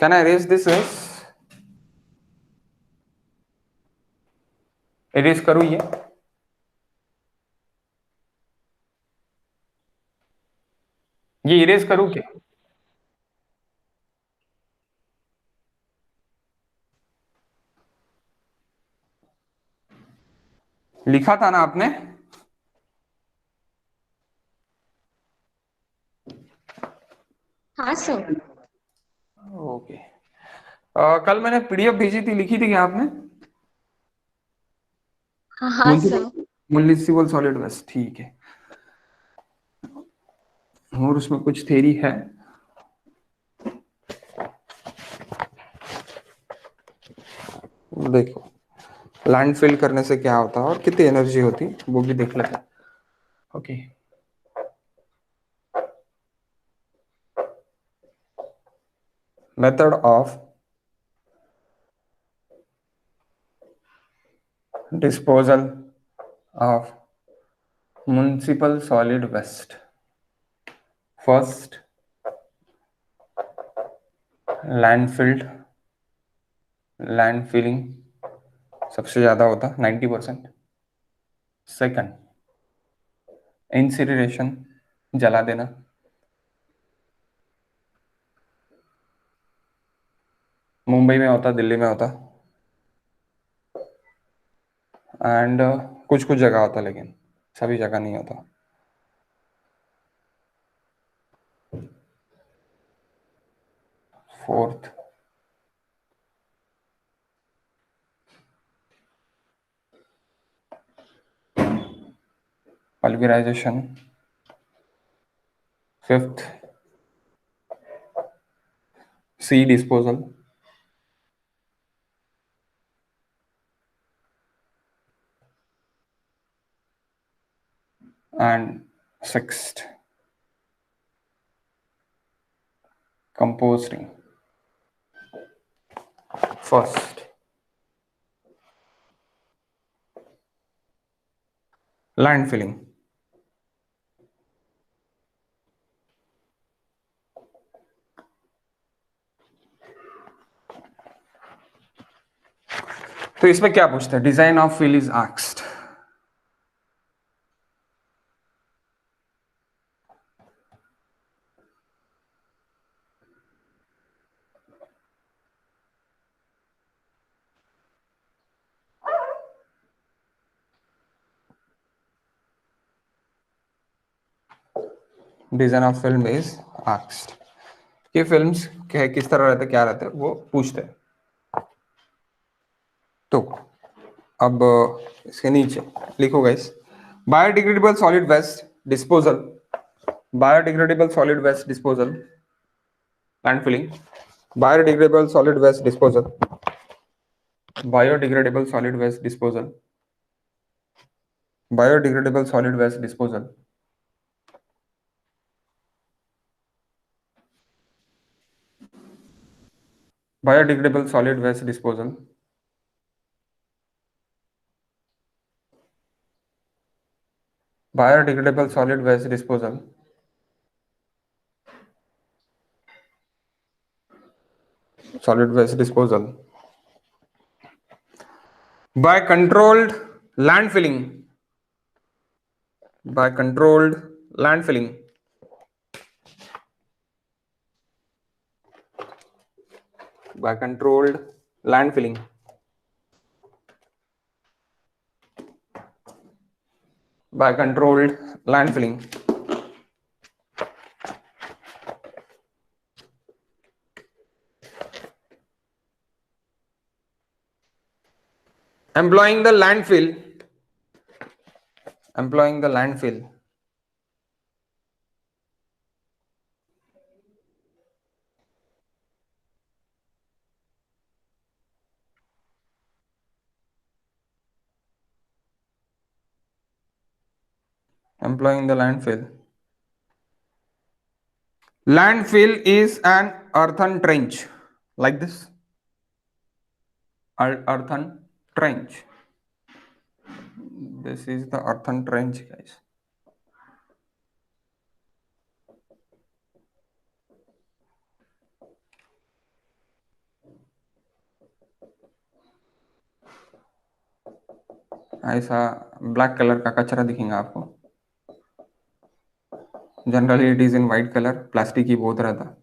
S1: Can I erase this? erase करूँ ये इरेज करूँ क्या? लिखा था ना आपने?
S3: हाँ सर।
S1: ओके, कल मैंने पीडीएफ भेजी थी, लिखी थी क्या आपने?
S3: हाँ सर।
S1: म्युनिसिपल सॉलिड वेस्ट, ठीक है। और उसमें कुछ थ्योरी है, देखो लैंड फिल करने से क्या होता है और कितनी एनर्जी होती है वो भी देख लेते हैं। Okay, method of disposal of municipal solid waste. First, landfilled, land filling सबसे ज्यादा होता 90%। सेकंड, इंसिनरेशन, जला देना। मुंबई में होता, दिल्ली में होता, एंड कुछ कुछ जगह होता, लेकिन सभी जगह नहीं होता। Fourth, pulverisation. Fifth, sea disposal. And sixth, composting. First, land filling. तो इसमें क्या पूछते हैं? Design of fill is asked. Design of film is asked कि फिल्म्स किस तरह रहते, क्या रहते, वो पूछते हैं। तो अब इसके नीचे लिखो guys, biodegradable solid waste disposal, biodegradable solid waste disposal, land filling, biodegradable solid waste disposal, biodegradable solid waste disposal, biodegradable solid waste disposal, biodegradable solid waste disposal, biodegradable solid waste disposal, solid waste disposal, by controlled landfilling, by controlled landfilling, by controlled landfilling, by controlled landfilling, employing the landfill, employing the landfill, Employing the landfill. Landfill is an earthen trench, like this. Earthen trench. This is the earthen trench, guys. ऐसा black colour का कचरा दिखेगा आपको. Generally it is in white colour. Plastic की बहुत रहता.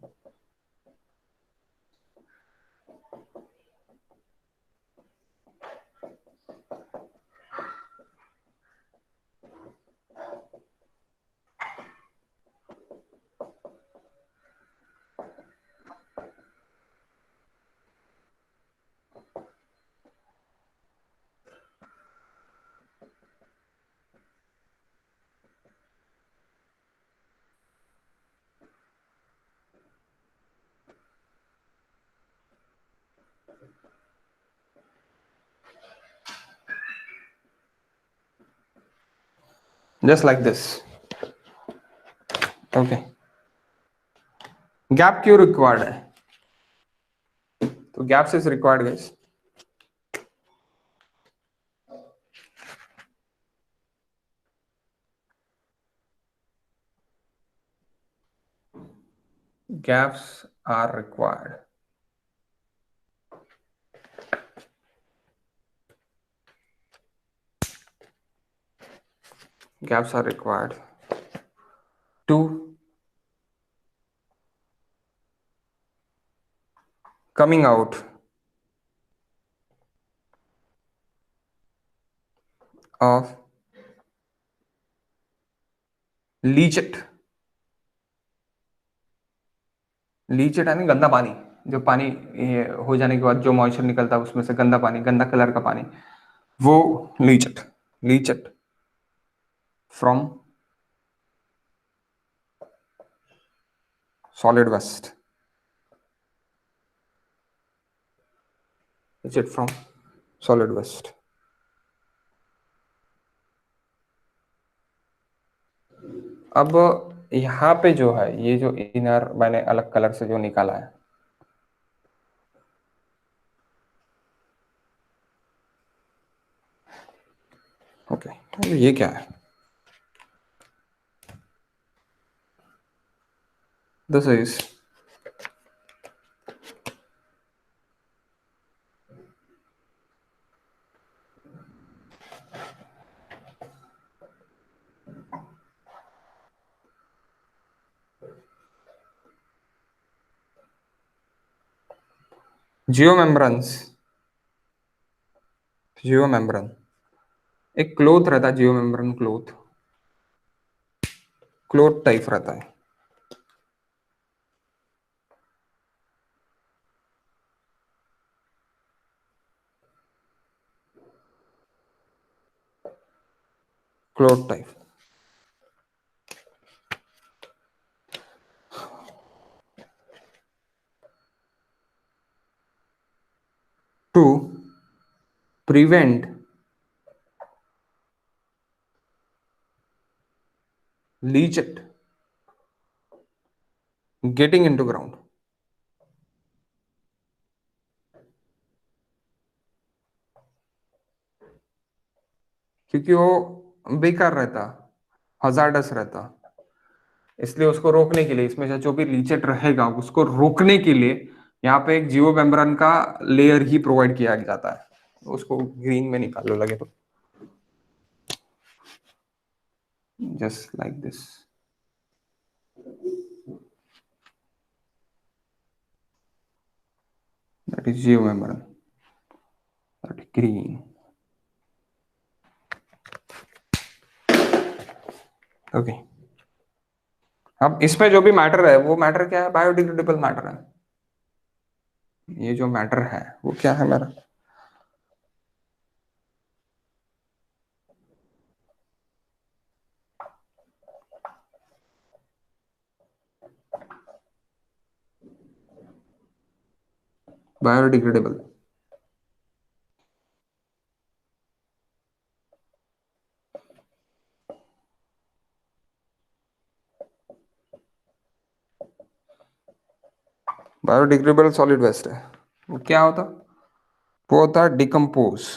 S1: Just like this. Okay. Gap क्यों required है? तो gaps is required guys. Gaps are required. Gaps are required to coming out of leachate. Leachate यानी गंदा पानी. जो पानी ये हो जाने के बाद जो मॉइस्चर निकलता है उसमें से गंदा पानी, गंदा कलर का पानी, वो leachate. Leachate from solid waste. Leachate from solid waste. अब यहाँ पे जो है ये जो इनर मैंने अलग कलर से जो निकाला है, ओके, ये क्या है? This is geomembranes. जियोमेम्ब्रेन एक क्लोथ रहता है. जियोमेम्ब्रेन क्लोथ, क्लोथ टाइप रहता है. Cloth type. To prevent leachate getting into ground. क्योंकि वो बेकार रहता, हजार्डस रहता, इसलिए उसको रोकने के लिए इसमें से जो भी लीचेट रहेगा उसको रोकने के लिए यहाँ पे एक जियो मेम्ब्रेन का लेयर ही प्रोवाइड किया जाता है. उसको ग्रीन में निकाल लो लगे तो, just like this. That is Jio membrane, that is green. Okay. अब इसमें जो भी मैटर है वो मैटर क्या है? बायोडिग्रेडेबल मैटर है. ये जो मैटर है वो क्या है मेरा? बायोडिग्रेडेबल. बायोडिग्रेडेबल सॉलिड वेस्ट है, वो क्या होता, वो होता है डिकम्पोज।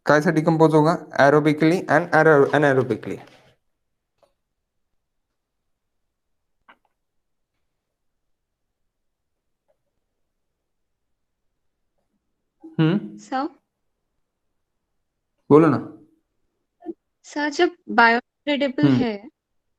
S1: कैसे डिकम्पोज होगा? Aerobically and anaerobically.
S3: सर
S1: बोलो ना।
S3: सर जब बायोडिग्रेडेबल
S1: हम्म
S3: है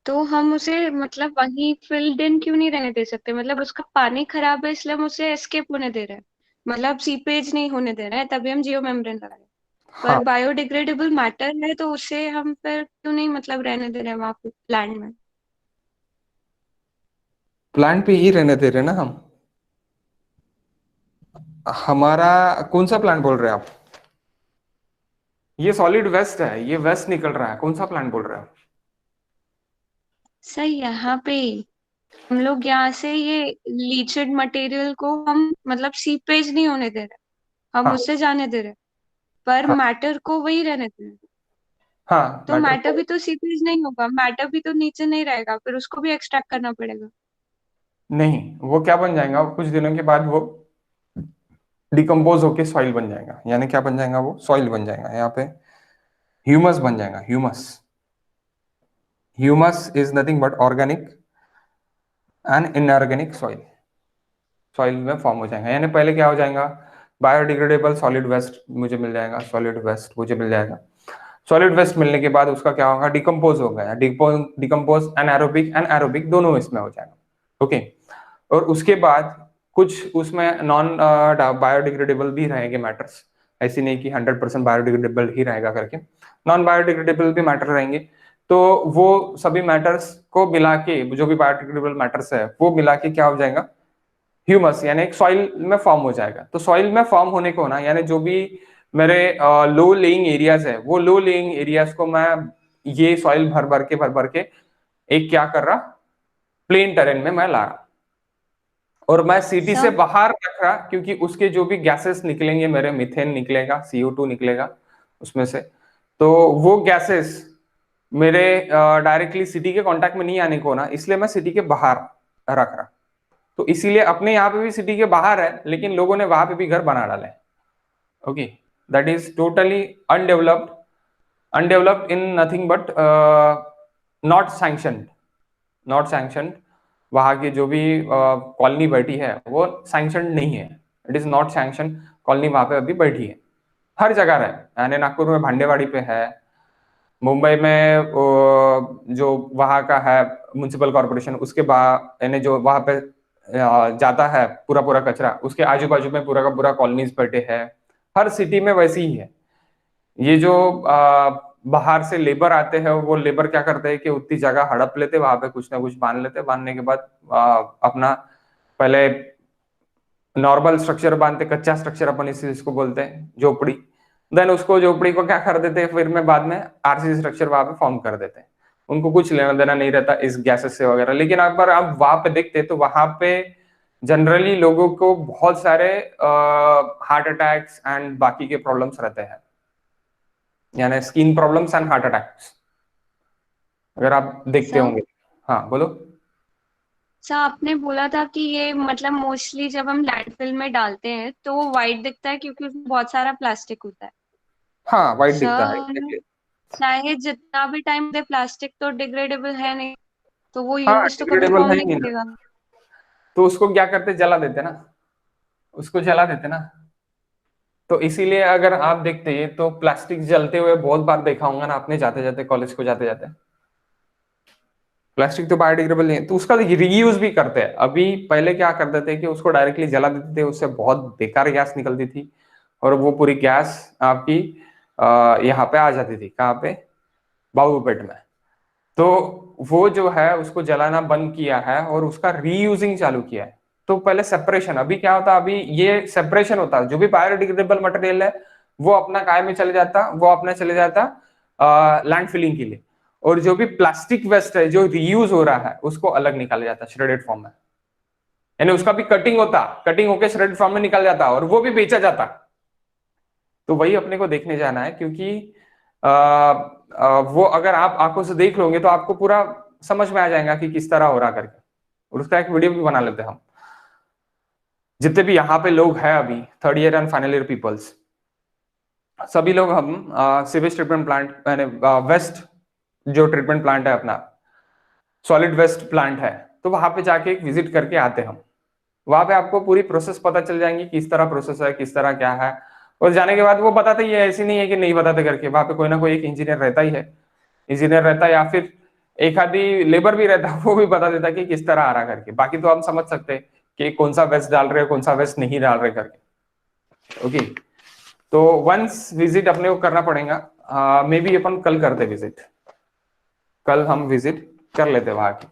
S3: तो हम उसे मतलब वहीं फिल्ड इन क्यों नहीं रहने दे सकते? मतलब उसका पानी खराब है इसलिए हम उसे एस्केप होने दे रहे हैं, मतलब सीपेज नहीं होने दे रहे हैं, तभी हम जियो मेम्ब्रेन लगा रहे हैं। पर
S1: हाँ,
S3: बायोडिग्रेडेबल मैटर है तो उसे हम फिर क्यों नहीं मतलब रहने दे रहे हैं वहां पे प्लांट में?
S1: प्लांट पे ही रहने दे रहे ना हम। हमारा कौन सा प्लांट बोल रहे हैं आप? ये सॉलिड वेस्ट है, ये वेस्ट निकल रहा है, कौन सा प्लांट बोल रहे हैं आप?
S3: सही, यहाँ पे हम लोग यहाँ से ये लीचड मटेरियल को हम मतलब सीपेज नहीं होने दे रहे, हम
S1: हाँ
S3: उससे जाने दे रहे, पर
S1: हाँ
S3: मैटर को वही रहने दे रहे।
S1: हाँ,
S3: तो
S1: मैटर
S3: मैटर
S1: को
S3: भी तो सीपेज नहीं होगा, मैटर भी तो नीचे नहीं रहेगा, फिर उसको भी एक्सट्रैक्ट करना पड़ेगा।
S1: नहीं, वो क्या बन जाएगा, कुछ दिनों के बाद वो डिकम्पोज होके सॉइल बन जाएगा। यानी क्या बन जाएगा? वो सॉइल बन जाएगा, यहाँ पे ह्यूमस बन जाएगा। Humus, humus is nothing but organic and inorganic soil, soil में फॉर्म हो जाएगा। यानी पहले क्या हो जाएगा, बायोडिग्रेडेबल सॉलिड वेस्ट मुझे मिल जाएगा, सॉलिड वेस्ट मुझे मिल जाएगा। सॉलिड वेस्ट मिलने के बाद उसका क्या होगा, डिकम्पोज होगा। डिकम्पोज एनारोबिक एंड एरोबिक दोनों इसमें हो जाएगा। ओके, और उसके बाद कुछ उसमें नॉन बायोडिग्रेडेबल भी रहेंगे मैटर्स। ऐसी नहीं कि 100% बायोडिग्रेडेबल ही रहेगा करके, नॉन बायोडिग्रेडेबल भी मैटर रहेंगे। तो वो सभी मैटर्स को मिला के, जो भी बायोडिग्रेडेबल मैटर्स है वो मिला के क्या हो जाएगा, ह्यूमस, यानी एक सॉइल में फॉर्म हो जाएगा। तो सॉइल में फॉर्म होने को ना, यानी जो भी मेरे लो लेइंग एरियाज है, वो लो लेइंग एरियाज को मैं ये सॉइल भर भर के एक क्या कर रहा, प्लेन टेरेन में मैं ला रहा, और मैं सिटी से
S3: सब
S1: बाहर रख रहा, क्योंकि उसके जो भी गैसेस निकलेंगे, मेरे मीथेन निकलेगा, CO2 निकलेगा उसमें से, तो वो गैसेस मेरे डायरेक्टली सिटी के कांटेक्ट में नहीं आने को ना, इसलिए मैं सिटी के बाहर रख रहा। तो इसीलिए अपने यहाँ पे भी सिटी के बाहर है, लेकिन लोगों ने वहां पे भी घर बना डाले। Okay, that is totally undeveloped, undeveloped in nothing but not sanctioned, not sanctioned. वहां की जो भी कॉलोनी बैठी है वो सैंक्शन नहीं है, it is not sanction colony वहां पे अभी बैठी है। हर जगह है, यानी नागपुर में भांडेवाड़ी पे है, मुंबई में जो वहां का है म्युनिसिपल कॉर्पोरेशन, उसके बाद यानी जो वहां पे जाता है पूरा पूरा कचरा, उसके आजू बाजू में पूरा का पूरा कॉलोनीज बैठे हैं। हर सिटी में वैसे ही है। ये जो बाहर से लेबर आते हैं, वो लेबर क्या करते हैं कि उतनी जगह हड़प लेते, वहां पे कुछ ना कुछ बांध लेते, बांधने के बाद अपना पहले नॉर्मल स्ट्रक्चर बांधते, कच्चा स्ट्रक्चर अपन इस चीज को बोलते हैं झोपड़ी, देन उसको झोपड़ी को क्या कर देते हैं, फिर में बाद में RCC स्ट्रक्चर वहां पे फॉर्म कर देते हैं। उनको कुछ लेना देना नहीं रहता इस गैसेस से वगैरह। लेकिन अगर आप वहां पे देखते तो वहां पे जनरली लोगों को बहुत सारे हार्ट अटैक्स एंड बाकी के प्रॉब्लम्स रहते हैं, यानी skin problems and heart attacks, अगर आप देखते
S3: सब
S1: होंगे। हाँ बोलो।
S3: सब आपने बोला था कि ये मतलब मोस्टली जब हम लैंडफिल में डालते हैं तो वो वाइट दिखता है क्योंकि उसमें बहुत सारा प्लास्टिक होता है।
S1: हाँ, वाइट दिखता है
S3: सर चाहे जितना भी टाइम दे, प्लास्टिक तो डिग्रेडेबल है नहीं, तो वो
S1: हाँ,
S3: यूज तो कभी
S1: डिग्रेडेबल
S3: फॉर्म
S1: है ही
S3: नहीं
S1: नहीं ना,
S3: करेगा।
S1: तो उसको क्या करते, जला देते ना, उसको जला देते ना। तो इसीलिए अगर आप देखते हैं तो प्लास्टिक जलते हुए बहुत बार देखा होगा ना आपने, जाते जाते कॉलेज को जाते जाते। प्लास्टिक तो बायोडिग्रेडेबल नहीं है, तो उसका रीयूज भी करते हैं। अभी पहले क्या करते थे कि उसको डायरेक्टली जला देते थे, उससे बहुत बेकार गैस निकलती थी, और वो पूरी गैस आपकी यहाँ पे आ जाती थी, कहाँ पे, बाबूपेट में। तो वो जो है उसको जलाना बंद किया है और उसका रीयूजिंग चालू किया है। तो पहले सेपरेशन, अभी क्या होता, अभी ये सेपरेशन होता, जो भी बायोडिग्रेडेबल मटेरियल है वो अपना काय में चले जाता, वो अपना चले जाता लैंड फिलिंग के लिए, और जो भी प्लास्टिक वेस्ट है जो रीयूज हो रहा है उसको अलग निकाला जाता श्रेडेड फॉर्म में, यानी उसका भी कटिंग होता, कटिंग होकर श्रेडेड फॉर्म में निकल जाता और वो भी बेचा जाता। तो वही अपने को देखने जाना है, क्योंकि वो अगर आप आंखों से देख लोगे तो आपको पूरा समझ में आ जाएगा कि किस तरह हो रहा करके, और उसका एक वीडियो भी बना लेते हैं हम। जितने भी यहाँ पे लोग हैं अभी third year and final year peoples, सभी लोग हम सीवेज ट्रीटमेंट प्लांट यानी वेस्ट जो ट्रीटमेंट प्लांट है अपना सॉलिड वेस्ट प्लांट है, तो वहां पे जाके एक विजिट करके आते हम। वहां पे आपको पूरी प्रोसेस पता चल जाएंगी, किस तरह प्रोसेस है, किस तरह क्या है। और जाने के बाद वो बताते ही है, ऐसी नहीं है कि नहीं बताते करके, वहां पे कोई ना कोई एक इंजीनियर रहता ही है, इंजीनियर रहता है या फिर एक आधी लेबर भी रहता है, वो भी बता देता है कि किस तरह आ रहा करके। बाकी तो हम समझ सकते हैं कि कौन सा वेस्ट डाल रहे हैं, कौन सा वेस्ट नहीं डाल रहे करके। ओके, तो वंस विजिट अपने को करना पड़ेगा। मे बी अपन कल करते विजिट, कल हम विजिट कर लेते वहां की।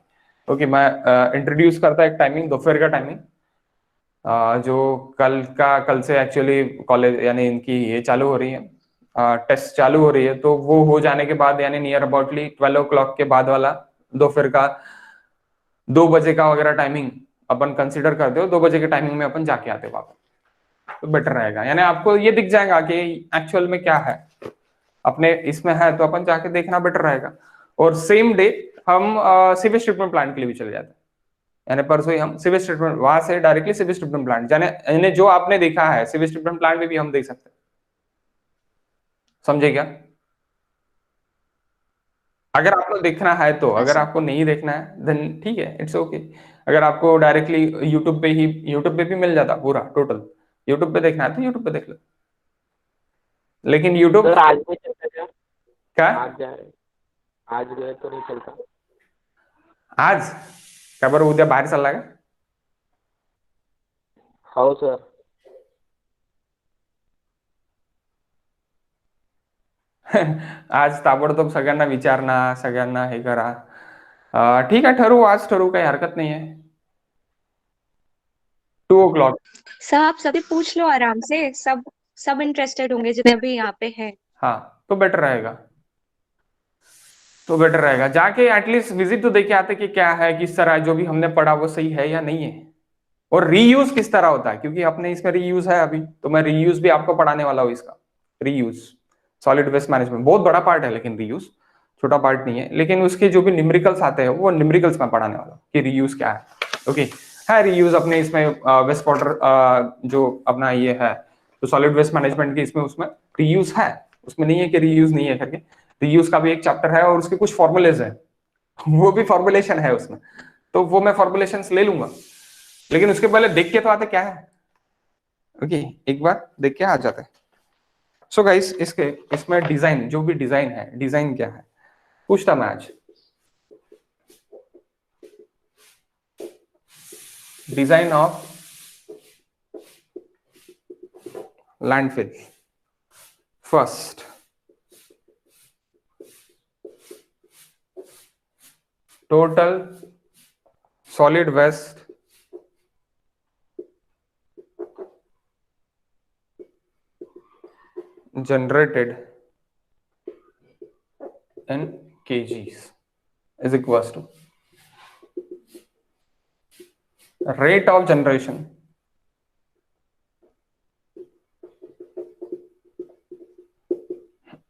S1: ओके, मैं इंट्रोड्यूस करता एक टाइमिंग, दोपहर का टाइमिंग, जो कल से एक्चुअली कॉलेज यानी इनकी ये चालू हो रही है, टेस्ट चालू हो रही है, तो वो हो जाने के बाद यानी नियर अबाउटली 12 o'clock के बाद वाला दोपहर का 2 बजे का वगैरह टाइमिंग अपन कंसिडर करते हो, 2 बजे के टाइमिंग में अपन जाके आते वापस, तो बेटर रहेगा। यानी आपको ये दिख जाएगा कि एक्चुअल में क्या है, अपने इसमें है तो अपन जाके देखना बेटर रहेगा। और सेम डे हम सीवेज ट्रीटमेंट प्लांट के लिए भी चले जाते हैं, यानी परसों ही हम सीवेज ट्रीटमेंट, वहां से डायरेक्टली सीवेज ट्रीटमेंट प्लांट, यानी जो आपने देखा है सीवेज ट्रीटमेंट प्लांट में भी हम देख सकते हैं। समझे क्या? अगर आपको देखना है तो, अगर आपको नहीं देखना है देन ठीक है, इट्स ओके। अगर आपको डायरेक्टली यूट्यूब पे भी मिल जाता पूरा टोटल, यूट्यूब पे देखना है तो यूट्यूब पे देख लो। लेकिन यूट्यूब
S2: सर आज नहीं चलता क्या?
S1: क्या
S2: आज जाए, आज गए तो नहीं चलता?
S1: आज क्या बरं उद्या बाहेर चालला का?
S2: हो सर.
S1: आज ताबडतोब सगळ्यांना विचारणा, सगळ्यांना हे करा। ठीक आहे, ठरवू आज, ठरवू, काही हरकत नाही आहे। 2 o'clock।
S3: सब आप सभी पूछ लो आराम से, सब इंटरेस्टेड होंगे जितने भी यहाँ पे हैं।
S1: हाँ, तो बेटर रहेगा, तो बेटर रहेगा। जाके एटलीस्ट विजिट तो देके आते कि क्या है, किस तरह है, जो भी हमने पढ़ा वो सही है या नहीं है, और रीयूज किस तरह होता है, क्योंकि अपने इसमें रीयूज है अभी, तो मैं रीयूज भी आपको पढ़ाने वाला हूँ इसका। रीयूज सॉलिड वेस्ट मैनेजमेंट बहुत बड़ा पार्ट है, लेकिन रीयूज छोटा पार्ट नहीं है, लेकिन उसके जो भी न्यूमेरिकल्स आते हैं वो न्यूमेरिकल्स में पढ़ाने वाला हूँ कि रीयूज क्या है। ओके, है रीयूज अपने इसमें वेस्ट वाटर जो अपना ये है, तो सॉलिड वेस्ट मैनेजमेंट की इसमें उसमें रीयूज है, उसमें नहीं है कि रीयूज नहीं है करके। रीयूज का भी एक चैप्टर है और उसके कुछ फॉर्मुलेज है, वो भी फॉर्मुलेशन है उसमें, तो वो मैं फॉर्मुलेशन ले लूंगा। लेकिन उसके पहले देख के तो आते क्या है। ओके, एक बार देख के आ जाते हैं। सो गाइस, इसमें डिजाइन, जो भी डिजाइन है, डिजाइन क्या है पूछता मैं आज। Design of landfill. First, total solid waste generated in kgs is equals to rate of generation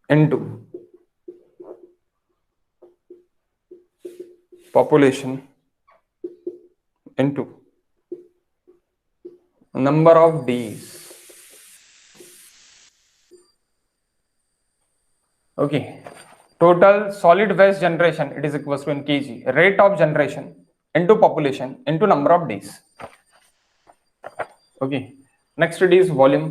S1: into population into number of days। okay, total solid waste generation, it is equals to in kg, rate of generation into population into number of days। okay, next it is volume।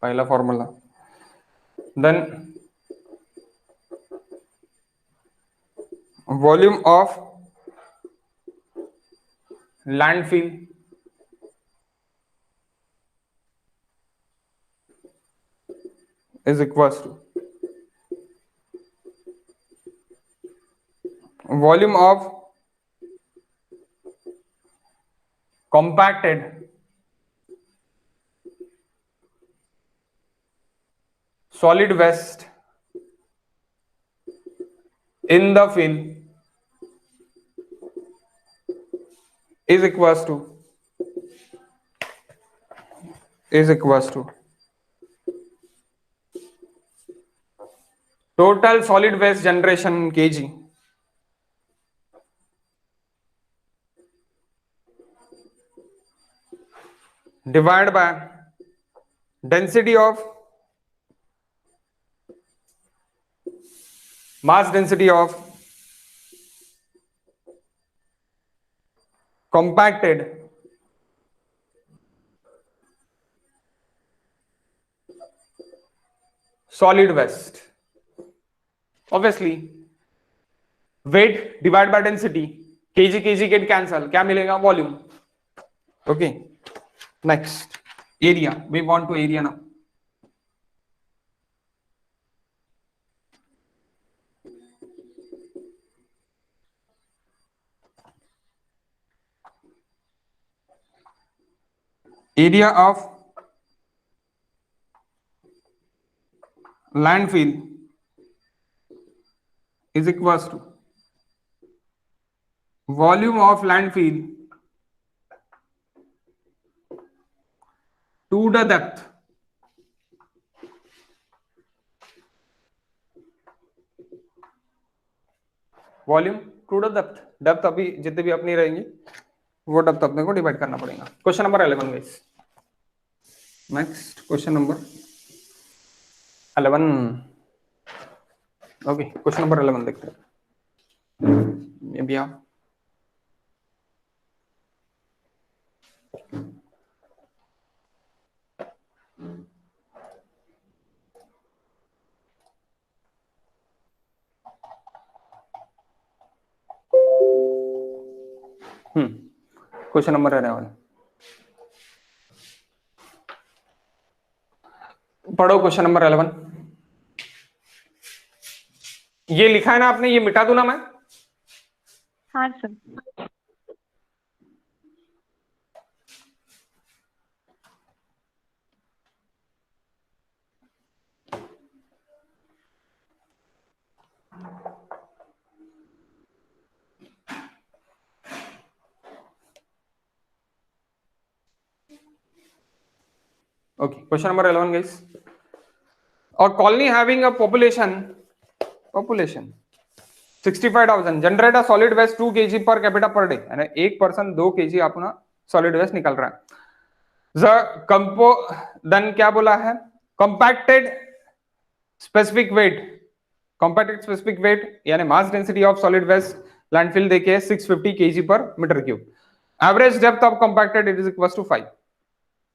S1: पहला formula, then volume of landfill is equals to volume of compacted solid waste in the fill is equals to is equals to total solid waste generation in kg divided by density of mass density of compacted solid waste. Obviously weight divided by density, kg kg get cancel, क्या मिलेगा? Volume. Okay, next area. We want to area now. Area of landfill is equals to volume of landfill to the depth volume to the depth. Depth अभी जितने भी अपनी रहेंगी वो depth अपने को डिवाइड करना पड़ेगा. Question number 11 guys. Next question number 11. Okay, question number 11 देखते हैं. ये भी आप क्वेश्चन नंबर 11. पढ़ो क्वेश्चन नंबर 11. ये लिखा है ना आपने, ये मिटा दूं ना मैं?
S3: हाँ sir.
S1: Okay, question number 11 guys. A colony having a population 65,000 generate a solid waste 2 kg per capita per day. यानी एक पर्सन 2 kg अपना सॉलिड वेस्ट निकल रहा है. देन क्या बोला है? कंपैक्टेड स्पेसिफिक वेट यानी mass density of solid waste landfill देखे 650 kg per metre cube. Average depth of compacted it is equal to 5.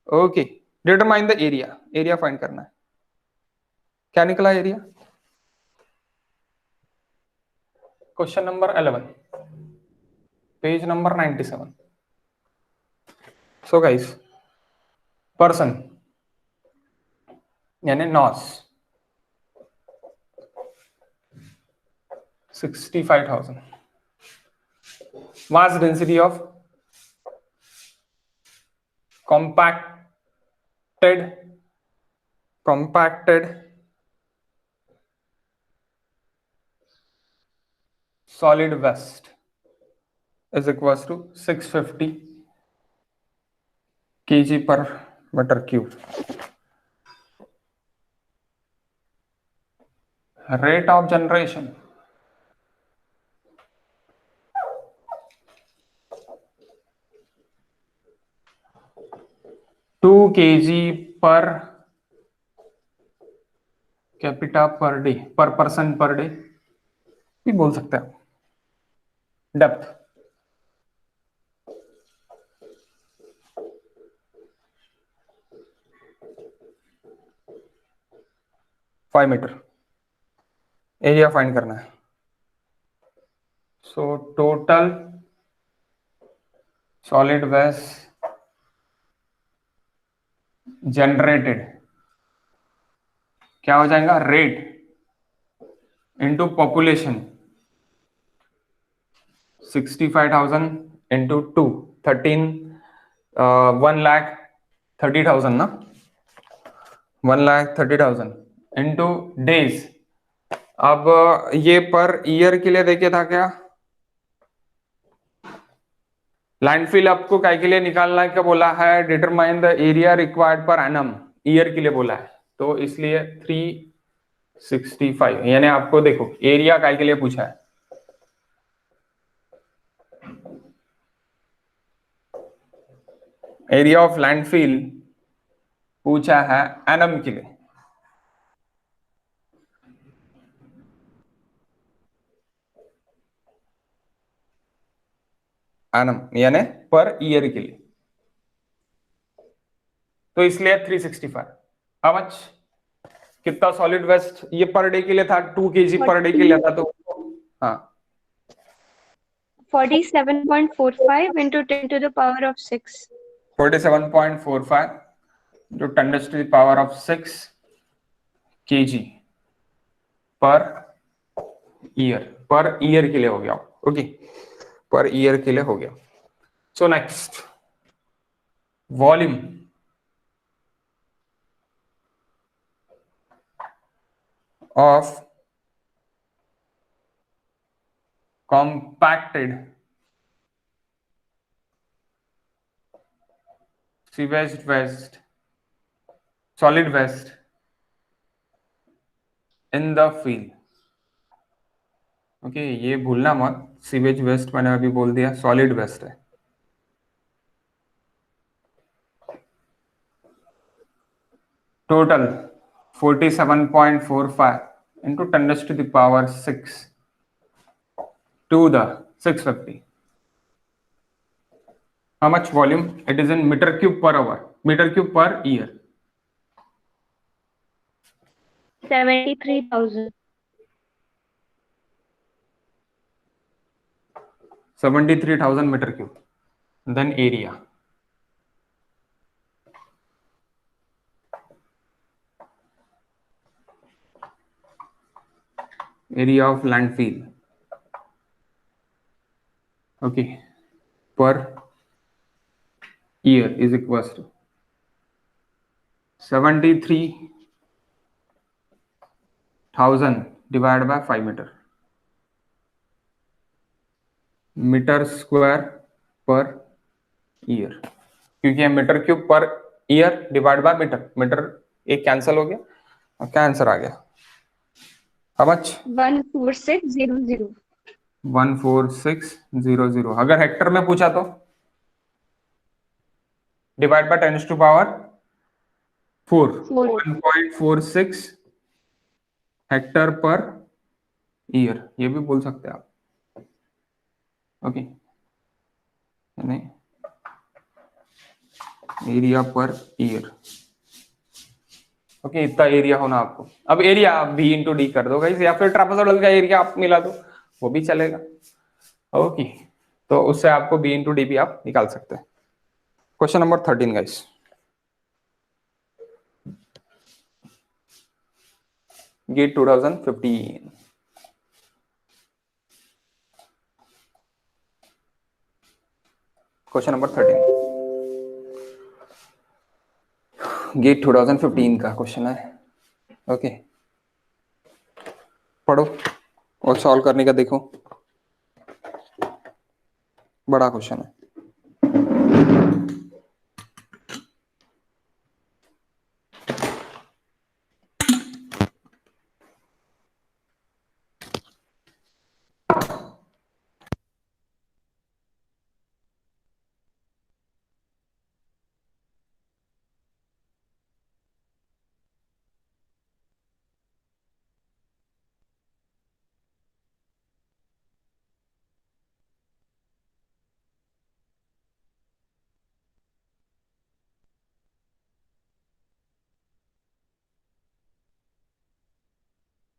S1: Okay, determine the area. Area find करना है. क्या निकला area? Question number 11, page number 97. So guys, person यानी nos 65,000. Mass density of compacted solid waste is equals to 650 kg per meter cube. Rate of generation 2 kg per capita per day, पर person per day भी बोल सकते हैं. Depth 5 metre. Area find करना है. So total solid waste generated क्या हो जाएगा? रेट इंटू पॉपुलेशन 65,000 इंटू 2 1,30,000 ना. 1,30,000 इंटू डेज. अब ये पर ईयर के लिए देखे था क्या? लैंडफिल आपको काय के लिए निकालना क्या बोला है, determine the area required per annum, year के लिए बोला है, तो इसलिए 365, यानी आपको देखो एरिया काय के लिए पूछा है, एरिया ऑफ लैंडफिल पूछा है एनम के लिए, एनम यानी पर ईयर के लिए, तो इसलिए 365। हाउ मच, कितना सॉलिड वेस्ट, ये पर डे के लिए था, 2 kg पर डे के लिए था, तो हाँ
S3: 47.45 into 10 to the power of 6.
S1: 47.45 जो 10 to the power of 6 kg per year के लिए हो गया, ओके, पर ईयर के लिए हो गया। So next, volume of compacted sewage waste, solid waste in the field, okay ये भूलना मत, सीवेज वेस्ट मैंने अभी बोल दिया, सॉलिड वेस्ट है। Total 47.45 into 10 to the power 6 to the 650. How much volume? It is in meter cube per hour, meter cube per year.
S3: 73,000.
S1: 73,000 meter cube. Then area. Area of landfill. Okay. Per year is equals to 73,000 divided by 5 meter. Metre square per year, क्योंकि metre cube per year divide by metre, metre एक cancel हो गया, और क्या answer आ गया, how much,
S3: 14600.
S1: 14600। अगर Hector में पूछा तो divide by 10 to power 4, 1.46 hectare per year, ये भी बोल सकते हैं आप, ओके, यानी एरिया पर ईयर, ओके इतना एरिया होना आपको। अब एरिया आप बी इंटू डी कर दो गाइस, या फिर ट्रापेजोइडल का एरिया आप मिला दो, वो भी चलेगा, ओके, तो उससे आपको बी इंटू डी भी आप निकाल सकते हैं। Question number 13 guys, gate 2015, question number 13, gate 2015 का क्वेश्चन है, ओके, पढ़ो और सॉल्व करने का देखो, बड़ा क्वेश्चन है।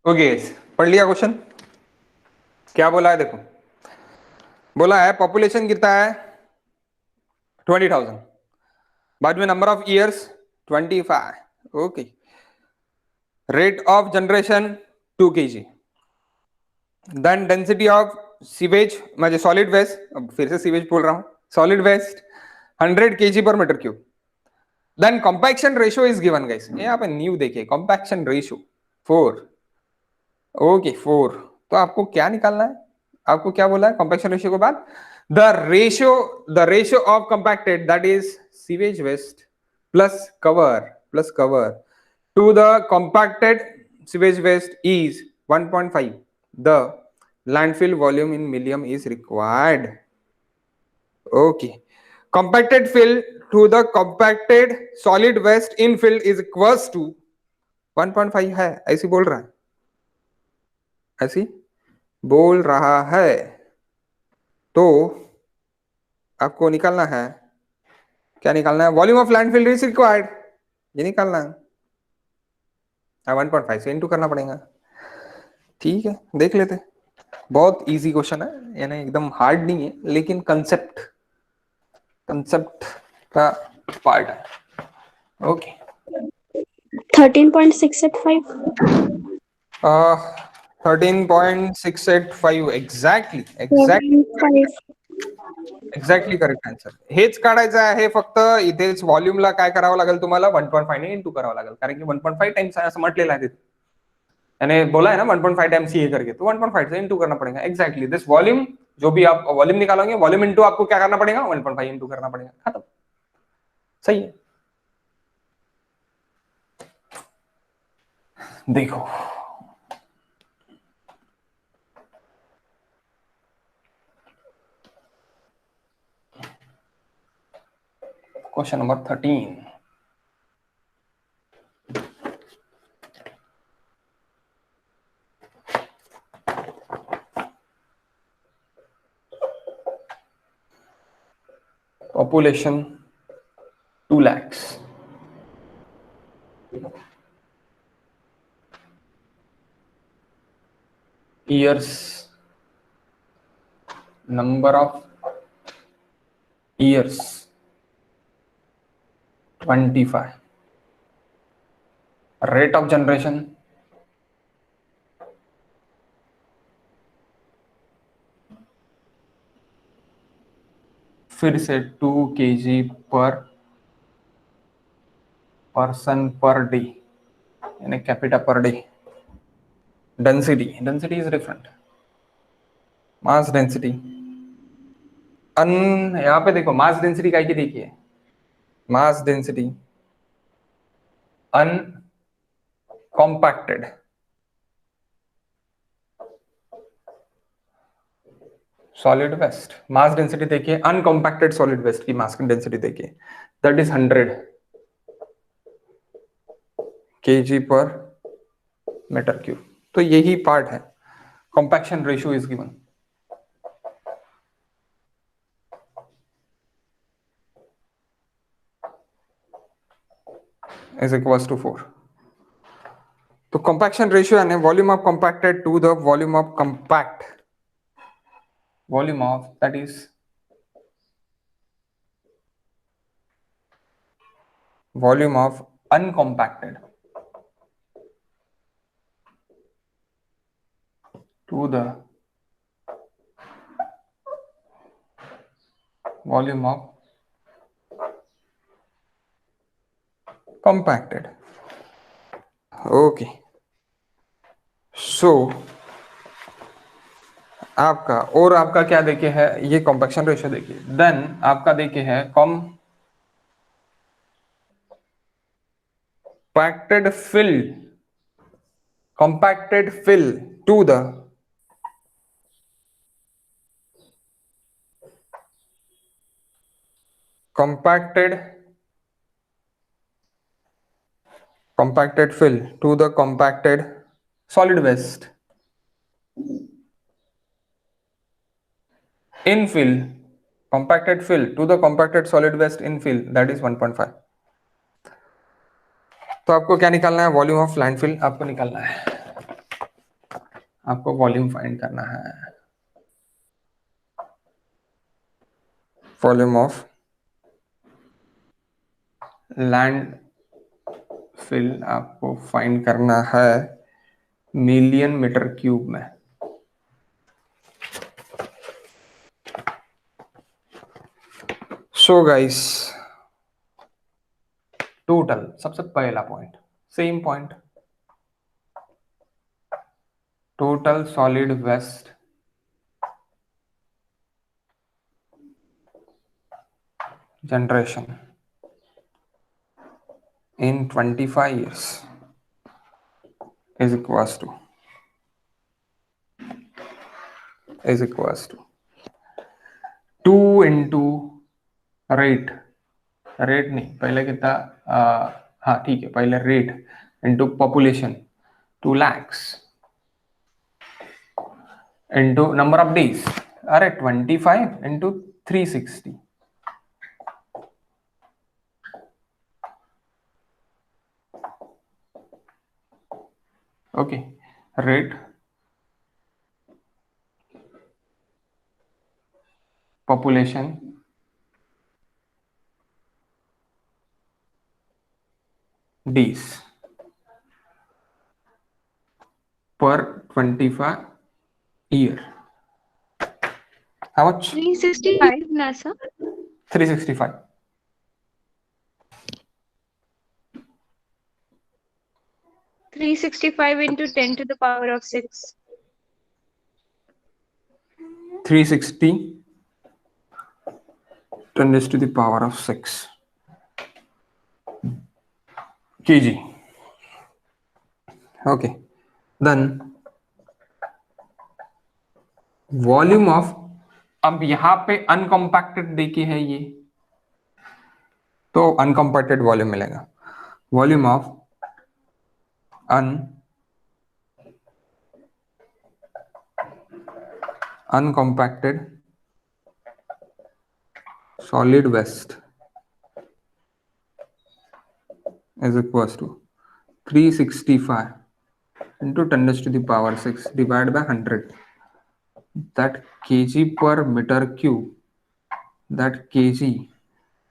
S1: ओके पढ़ लिया क्वेश्चन, क्या बोला है देखो, बोला है पॉपुलेशन कितना है 20,000, बाद में number of years 25, okay, rate of generation 2 kg, then density of sewage मतलब सॉलिड वेस्ट, अब फिर से सीवेज बोल रहा हूं, solid waste 100 kg per metre cube, then compaction ratio is given guys, यहाँ पे न्यू देखिए कॉम्पैक्शन रेशियो 4, ओके 4, तो आपको क्या निकालना है, आपको क्या बोला है कॉम्पैक्शन रेशियो के बाद the ratio of compacted, that is sewage waste plus cover to the compacted sewage waste is 1.5. The landfill volume in million is required. Okay. Compacted fill to the compacted solid waste in fill is equals to 1.5 है, ऐसी बोल रहा है, ऐसी बोल रहा है। तो आपको निकालना है, क्या निकालना है? Volume of landfill is required, ये निकालना है। 1.5 से इनटू करना पड़ेगा। ठीक है, देख लेते। बहुत इजी क्वेश्चन है, यानी एकदम हार्ड नहीं है, लेकिन कंसेप्ट का पार्ट है। Okay
S5: 13.685
S1: 13.685 exactly correct answer. हेच काढायचं आहे, फक्त इथेच व्हॉल्यूमला काय करावं लागेल तुम्हाला, 1.5 ने इंटू करावं लागेल, कारण की 1.5 टाइम्स असं म्हटलेलं आहे तिथे, यानी बोला है ना 1.5 टाइम्स ये करके, तो 1.5 से इंटू करना पड़ेगा। एग्जैक्टली दिस वॉल्यूम, जो भी आप वॉल्यूम निकालोगे, वॉल्यूम इंटू आपको क्या करना पड़ेगा, 1.5 इंटू करना पड़ेगा, खत्म। सही है। देखो question number 13। population 2 lakhs, years, number of years 25, rate of generation फिर से 2 kg पर पर्सन पर डे, यानी capita per day. Density is different, mass density अन, यहाँ पे देखो मास डेंसिटी काय की देखिए, mass density uncompacted solid waste, mass density देखिए, अनकॉम्पैक्टेड सॉलिड वेस्ट की मास डेंसिटी देखिए, that is 100 kg per metre cube. तो यही पार्ट है, compaction ratio is given, is equals to 4। तो कॉम्पैक्शन रेशियो यानी volume of compacted to the volume of compact, volume of that is volume of uncompacted to the volume of compacted। Okay so आपका, और आपका क्या देखे है, ये compaction ratio देखिए, देन आपका देखे है compacted fill to the compacted fill to the compacted solid waste infill, compacted fill to the compacted solid waste infill, that is 1.5। तो आपको क्या निकालना है, वॉल्यूम ऑफ लैंडफिल आपको निकालना है, आपको वॉल्यूम फाइंड करना है, वॉल्यूम ऑफ लैंडफिल आपको फाइंड करना है मिलियन मीटर क्यूब में। सो गाइस, टोटल सबसे पहला point, same point, total solid waste generation in 25 years is equals to 2 into rate नहीं पहले कितना हाँ ठीक है पहले rate into population 2 lakhs into number of days अरे 25 into 360 okay rate population days per 25 year. How much?
S3: 365 ना sir
S1: 365.
S3: 365 into 10 to the power of 6.
S1: 360 10 raised to the power of 6 kg. Okay, then volume of, अब यहां पे uncompacted देखिए है ये, तो uncompacted volume मिलेगा. Volume of uncompacted solid waste is equals to 365 into 10 raised to the power 6 divided by 100. That kg per meter cube, that kg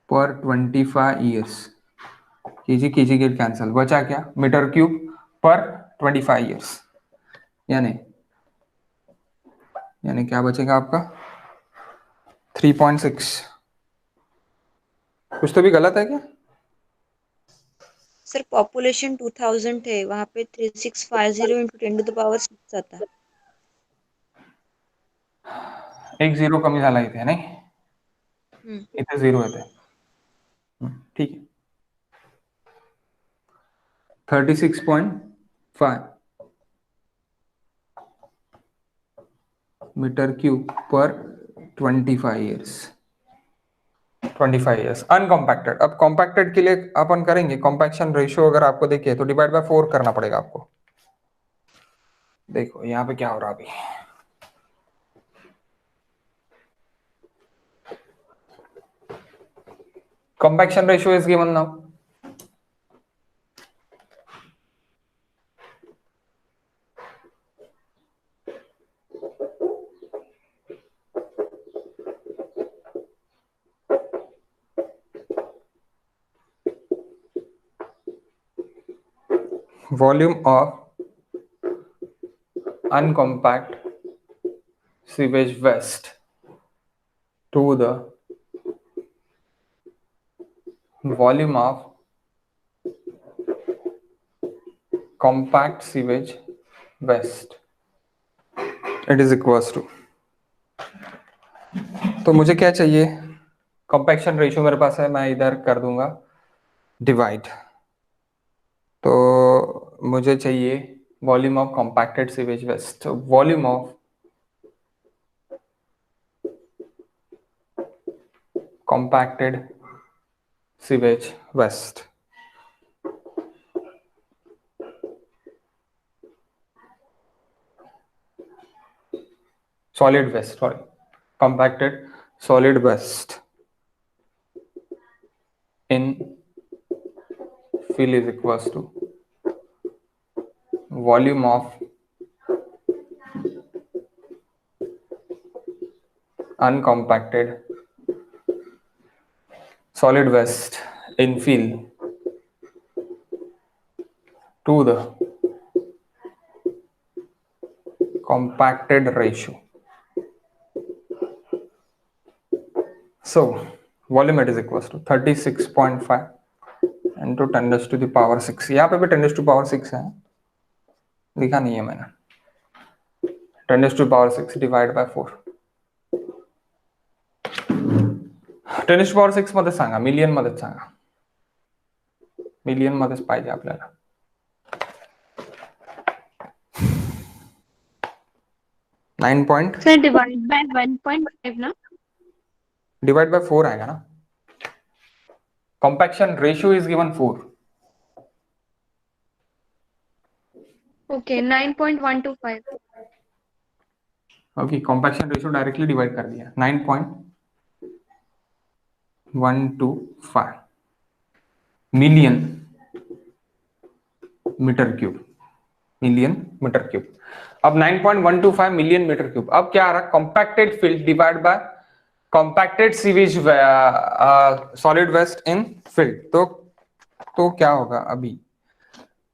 S1: per 25 years. kg get cancel, बचा क्या मीटर क्यूब पर 25 years, यानी क्या बचेगा आपका 3.6. कुछ तो भी गलत है क्या?
S5: सर पॉपुलेशन 2000 है, वहाँ पे 3650 into 10 to the power 6 आता है.
S1: एक जीरो कमी झाला इथे नाही, इथे झिरो येते. ठीक आहे 36.5 मीटर क्यूब पर 25 years. 25 years अनकॉम्पैक्टेड. अब कॉम्पैक्टेड के लिए अपन करेंगे कॉम्पैक्शन रेशियो, अगर आपको देखिए तो डिवाइड बाय 4 करना पड़ेगा आपको. देखो यहाँ पे क्या हो रहा अभी, compaction ratio is given now. Volume of uncompact sewage waste to the volume of compact sewage waste, it is equals to, तो मुझे क्या चाहिए, कॉम्पैक्शन रेशियो मेरे पास है, मैं इधर कर दूंगा डिवाइड, तो मुझे चाहिए volume of compacted sewage waste. Volume of compacted sewage waste, solid waste, sorry, compacted solid waste in fill is equals to volume of uncompacted solid waste in fill to the compacted ratio. So volume it is equals to 36.5 into 10 raised to the power 6. यहाँ पे भी 10 raised to power 6 है, लिखा नहीं है मैंने. 10 raised to power 6 divided by 4. 10⁶ मध्ये सांगा, million मध्येच सांगा, मिलियन मध्येच पाहिजे आपल्याला. 9 पॉइंट
S3: सर डिवाइड बाय 1.5 ना.
S1: डिवाइड बाय 4 आएगा ना. Compaction ratio is given 4.
S3: Okay 9.125.
S1: Okay, compaction ratio directly divide कर दिया. 9.125 million metre cube, million metre cube. अब 9.125 मिलियन मीटर क्यूब. अब क्या आ रहा है, compacted field divide by compacted sewage solid waste in field. तो क्या होगा, अभी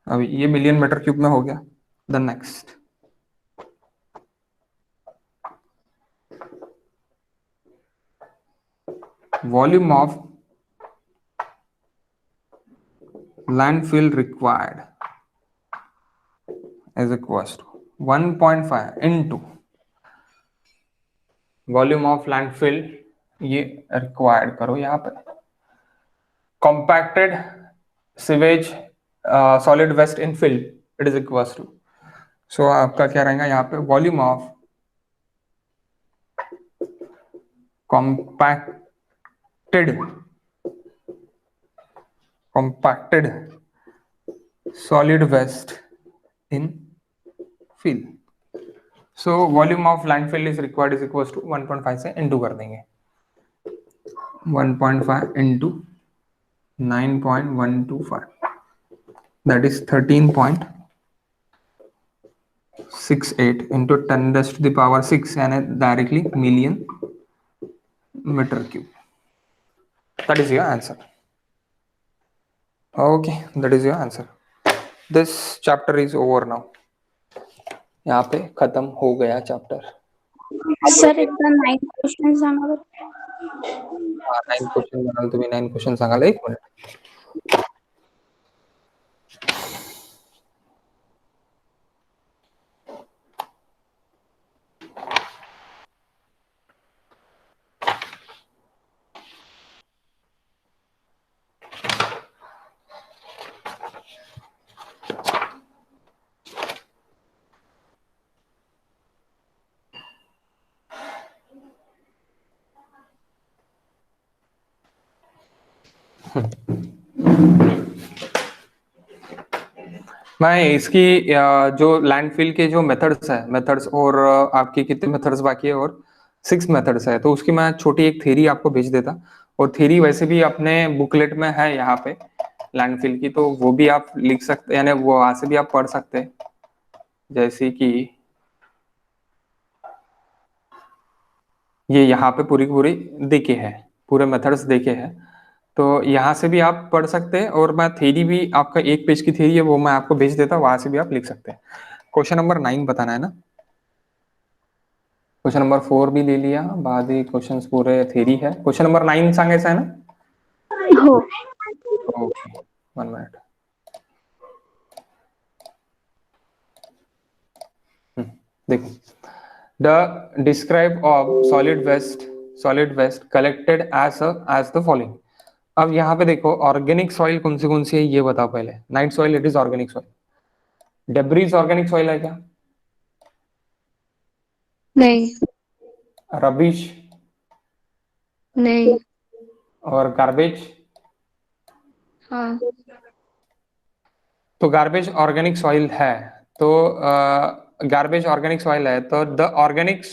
S1: ये मिलियन मीटर क्यूब में हो गया. The next volume of landfill required is equals to 1.5 into volume of landfill, ये रिक्वायर्ड करो यहाँ पे, compacted sewage solid waste in filled, it is equals to. So आपका क्या रहेगा यहाँ पे, volume of compacted solid waste in fill. So volume of landfill is required is equals to 1.5 से इंटू कर देंगे. 1.5 into 9.125 that is 13.68 into 10⁶ यानी directly million meter cube. That is your answer. Okay, that is your answer. This chapter is over now. यहाँ पे खत्म हो गया chapter.
S6: Sir एकदा 9 क्वेश्चन सांगा बरं.
S1: 9 क्वेश्चन म्हणाल तुम्ही, 9 क्वेश्चन सांगाल. 1 मिनिट. मैं इसकी जो लैंडफिल के जो मेथड्स और आपके कितने मेथड्स बाकी है, और 6 मेथड्स है, तो उसकी मैं छोटी एक थ्योरी आपको भेज देता. और थ्योरी वैसे भी अपने बुकलेट में है यहाँ पे लैंडफिल की, तो वो भी आप लिख सकते, यानी वो वहां से भी आप पढ़ सकते हैं. जैसे कि ये यहाँ पे पूरी देखे है, पूरे मेथड्स देखे हैं, तो यहाँ से भी आप पढ़ सकते हैं. और मैं थ्योरी भी, आपका 1 पेज की थ्योरी है, वो मैं आपको भेज देता, वहां से भी आप लिख सकते हैं. क्वेश्चन नंबर 9 बताना है ना. क्वेश्चन नंबर 4 भी ले लिया, बाद ही क्वेश्चंस पूरे थ्योरी है. क्वेश्चन नंबर 9 सांगायचं आहे ना.
S6: हो.
S1: Okay, 1 minute. देखो, the describe of solid waste collected as the following. अब यहाँ पे देखो, ऑर्गेनिक सॉइल कौन सी है ये बताओ पहले. Night soil, it is organic soil. Debris organic soil है क्या?
S3: नहीं.
S1: रबिश
S3: नहीं.
S1: और गार्बेज.
S3: हाँ.
S1: तो गार्बेज ऑर्गेनिक सॉइल है, तो गार्बेज ऑर्गेनिक सॉइल है, तो the organic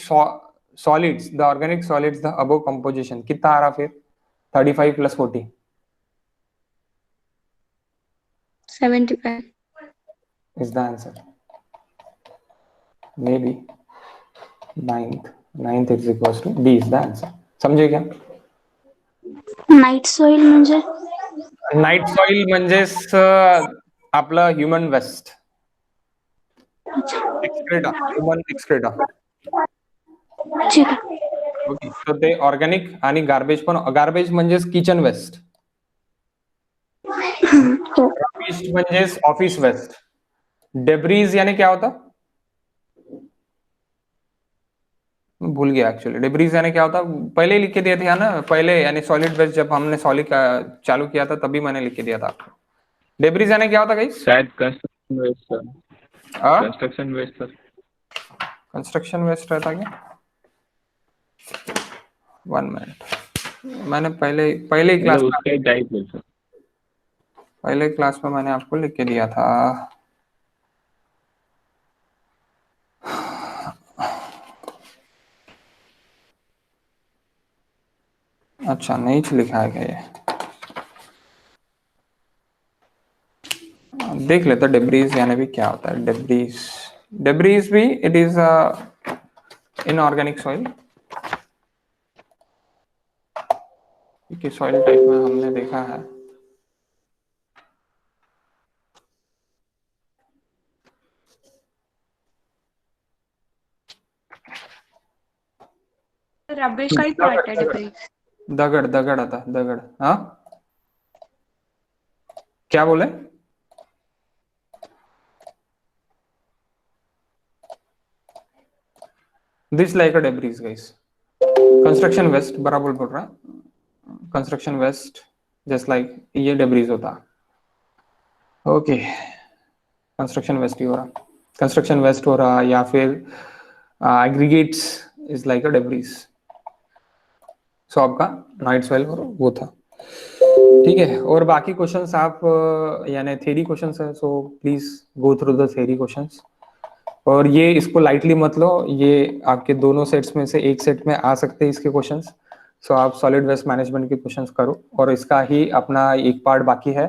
S1: solids the above composition कितना आ रहा फिर? 35 + 40
S3: 75.
S1: is the answer. Maybe 9th is equals to D is the answer. समझे क्या?
S6: नाईट सॉइल म्हणजे
S1: नाईट सॉइल म्हणजेच आपलं human waste, excreta, human excreta.
S6: ठीक आहे.
S1: ओके, तर ते ऑर्गॅनिक आणि गार्बेज पण, गार्बेज म्हणजेच किचन वेस्ट,
S6: हो.
S1: रबिश म्हणजेच ऑफिस वेस्ट, डेब्रीज यानी क्या होता? भूल गया एक्चुअली। डेब्रीज यानी क्या होता है, पहले ही लिख के दिया था ना, पहले यानी सॉलिड वेस्ट जब हमने सॉलिड का चालू किया था तभी मैंने लिख के दिया था आपको। डेब्रीज यानी क्या होता है गाइस?
S4: शायद construction waste sir, construction waste sir.
S1: Construction waste रहता क्या? 1 मिनट, मैंने पहले ही क्लास
S4: मतलब
S1: में,
S4: उसका ही टाइप है सर।
S1: पहले क्लास में मैंने आपको लिख के दिया था। अच्छा नहीं लिखा है क्या ये? देख लेते डेब्रीज यानी भी क्या होता है। डेब्रीज भी इट इज इनऑर्गेनिक सॉइल, क्योंकि सॉइल टाइप में हमने देखा है
S3: रबिश का ही पार्ट है डिब्रीज।
S1: दगड़ आता है, दगड़। हाँ क्या बोले? This like a debris guys. Construction waste बराबर बोल रहा है, कंस्ट्रक्शन वेस्ट जस्ट लाइक ये डेब्रीज होता। ओके, कंस्ट्रक्शन वेस्ट ही हो रहा, कंस्ट्रक्शन वेस्ट हो रहा, या फिर aggregates is like a debris. So आपका नाइट सॉइल वो था, ठीक है। और बाकी क्वेश्चंस आप यानी थ्योरी क्वेश्चंस है, so please go through the theory questions. और ये इसको लाइटली मत लो, ये आपके दोनों सेट्स में से एक सेट में आ सकते हैं इसके क्वेश्चंस। सो आप सॉलिड वेस्ट मैनेजमेंट के क्वेश्चंस करो, और इसका ही अपना एक पार्ट बाकी है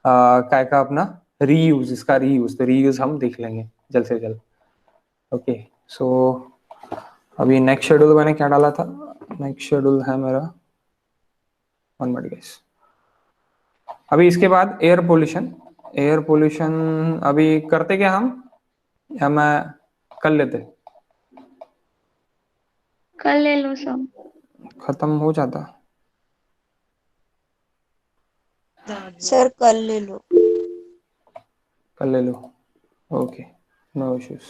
S1: क्या का अपना रीयूज, इसका रीयूज, तो रीयूज हम देख लेंगे जल्द से जल्द। ओके, सो अभी नेक्स्ट शेड्यूल मैंने क्या डाला था? नेक्स्ट शेड्यूल है मेरा 1 मिनट गाइस। अभी इसके बाद एयर पोल्यूशन अभी करते क्या हम, या मैं कर लेते?
S3: कल ले लो सब।
S1: खत्म हो जाता।
S5: सर कल ले लो।
S1: कर ले लो, ओके, नो इश्यूज।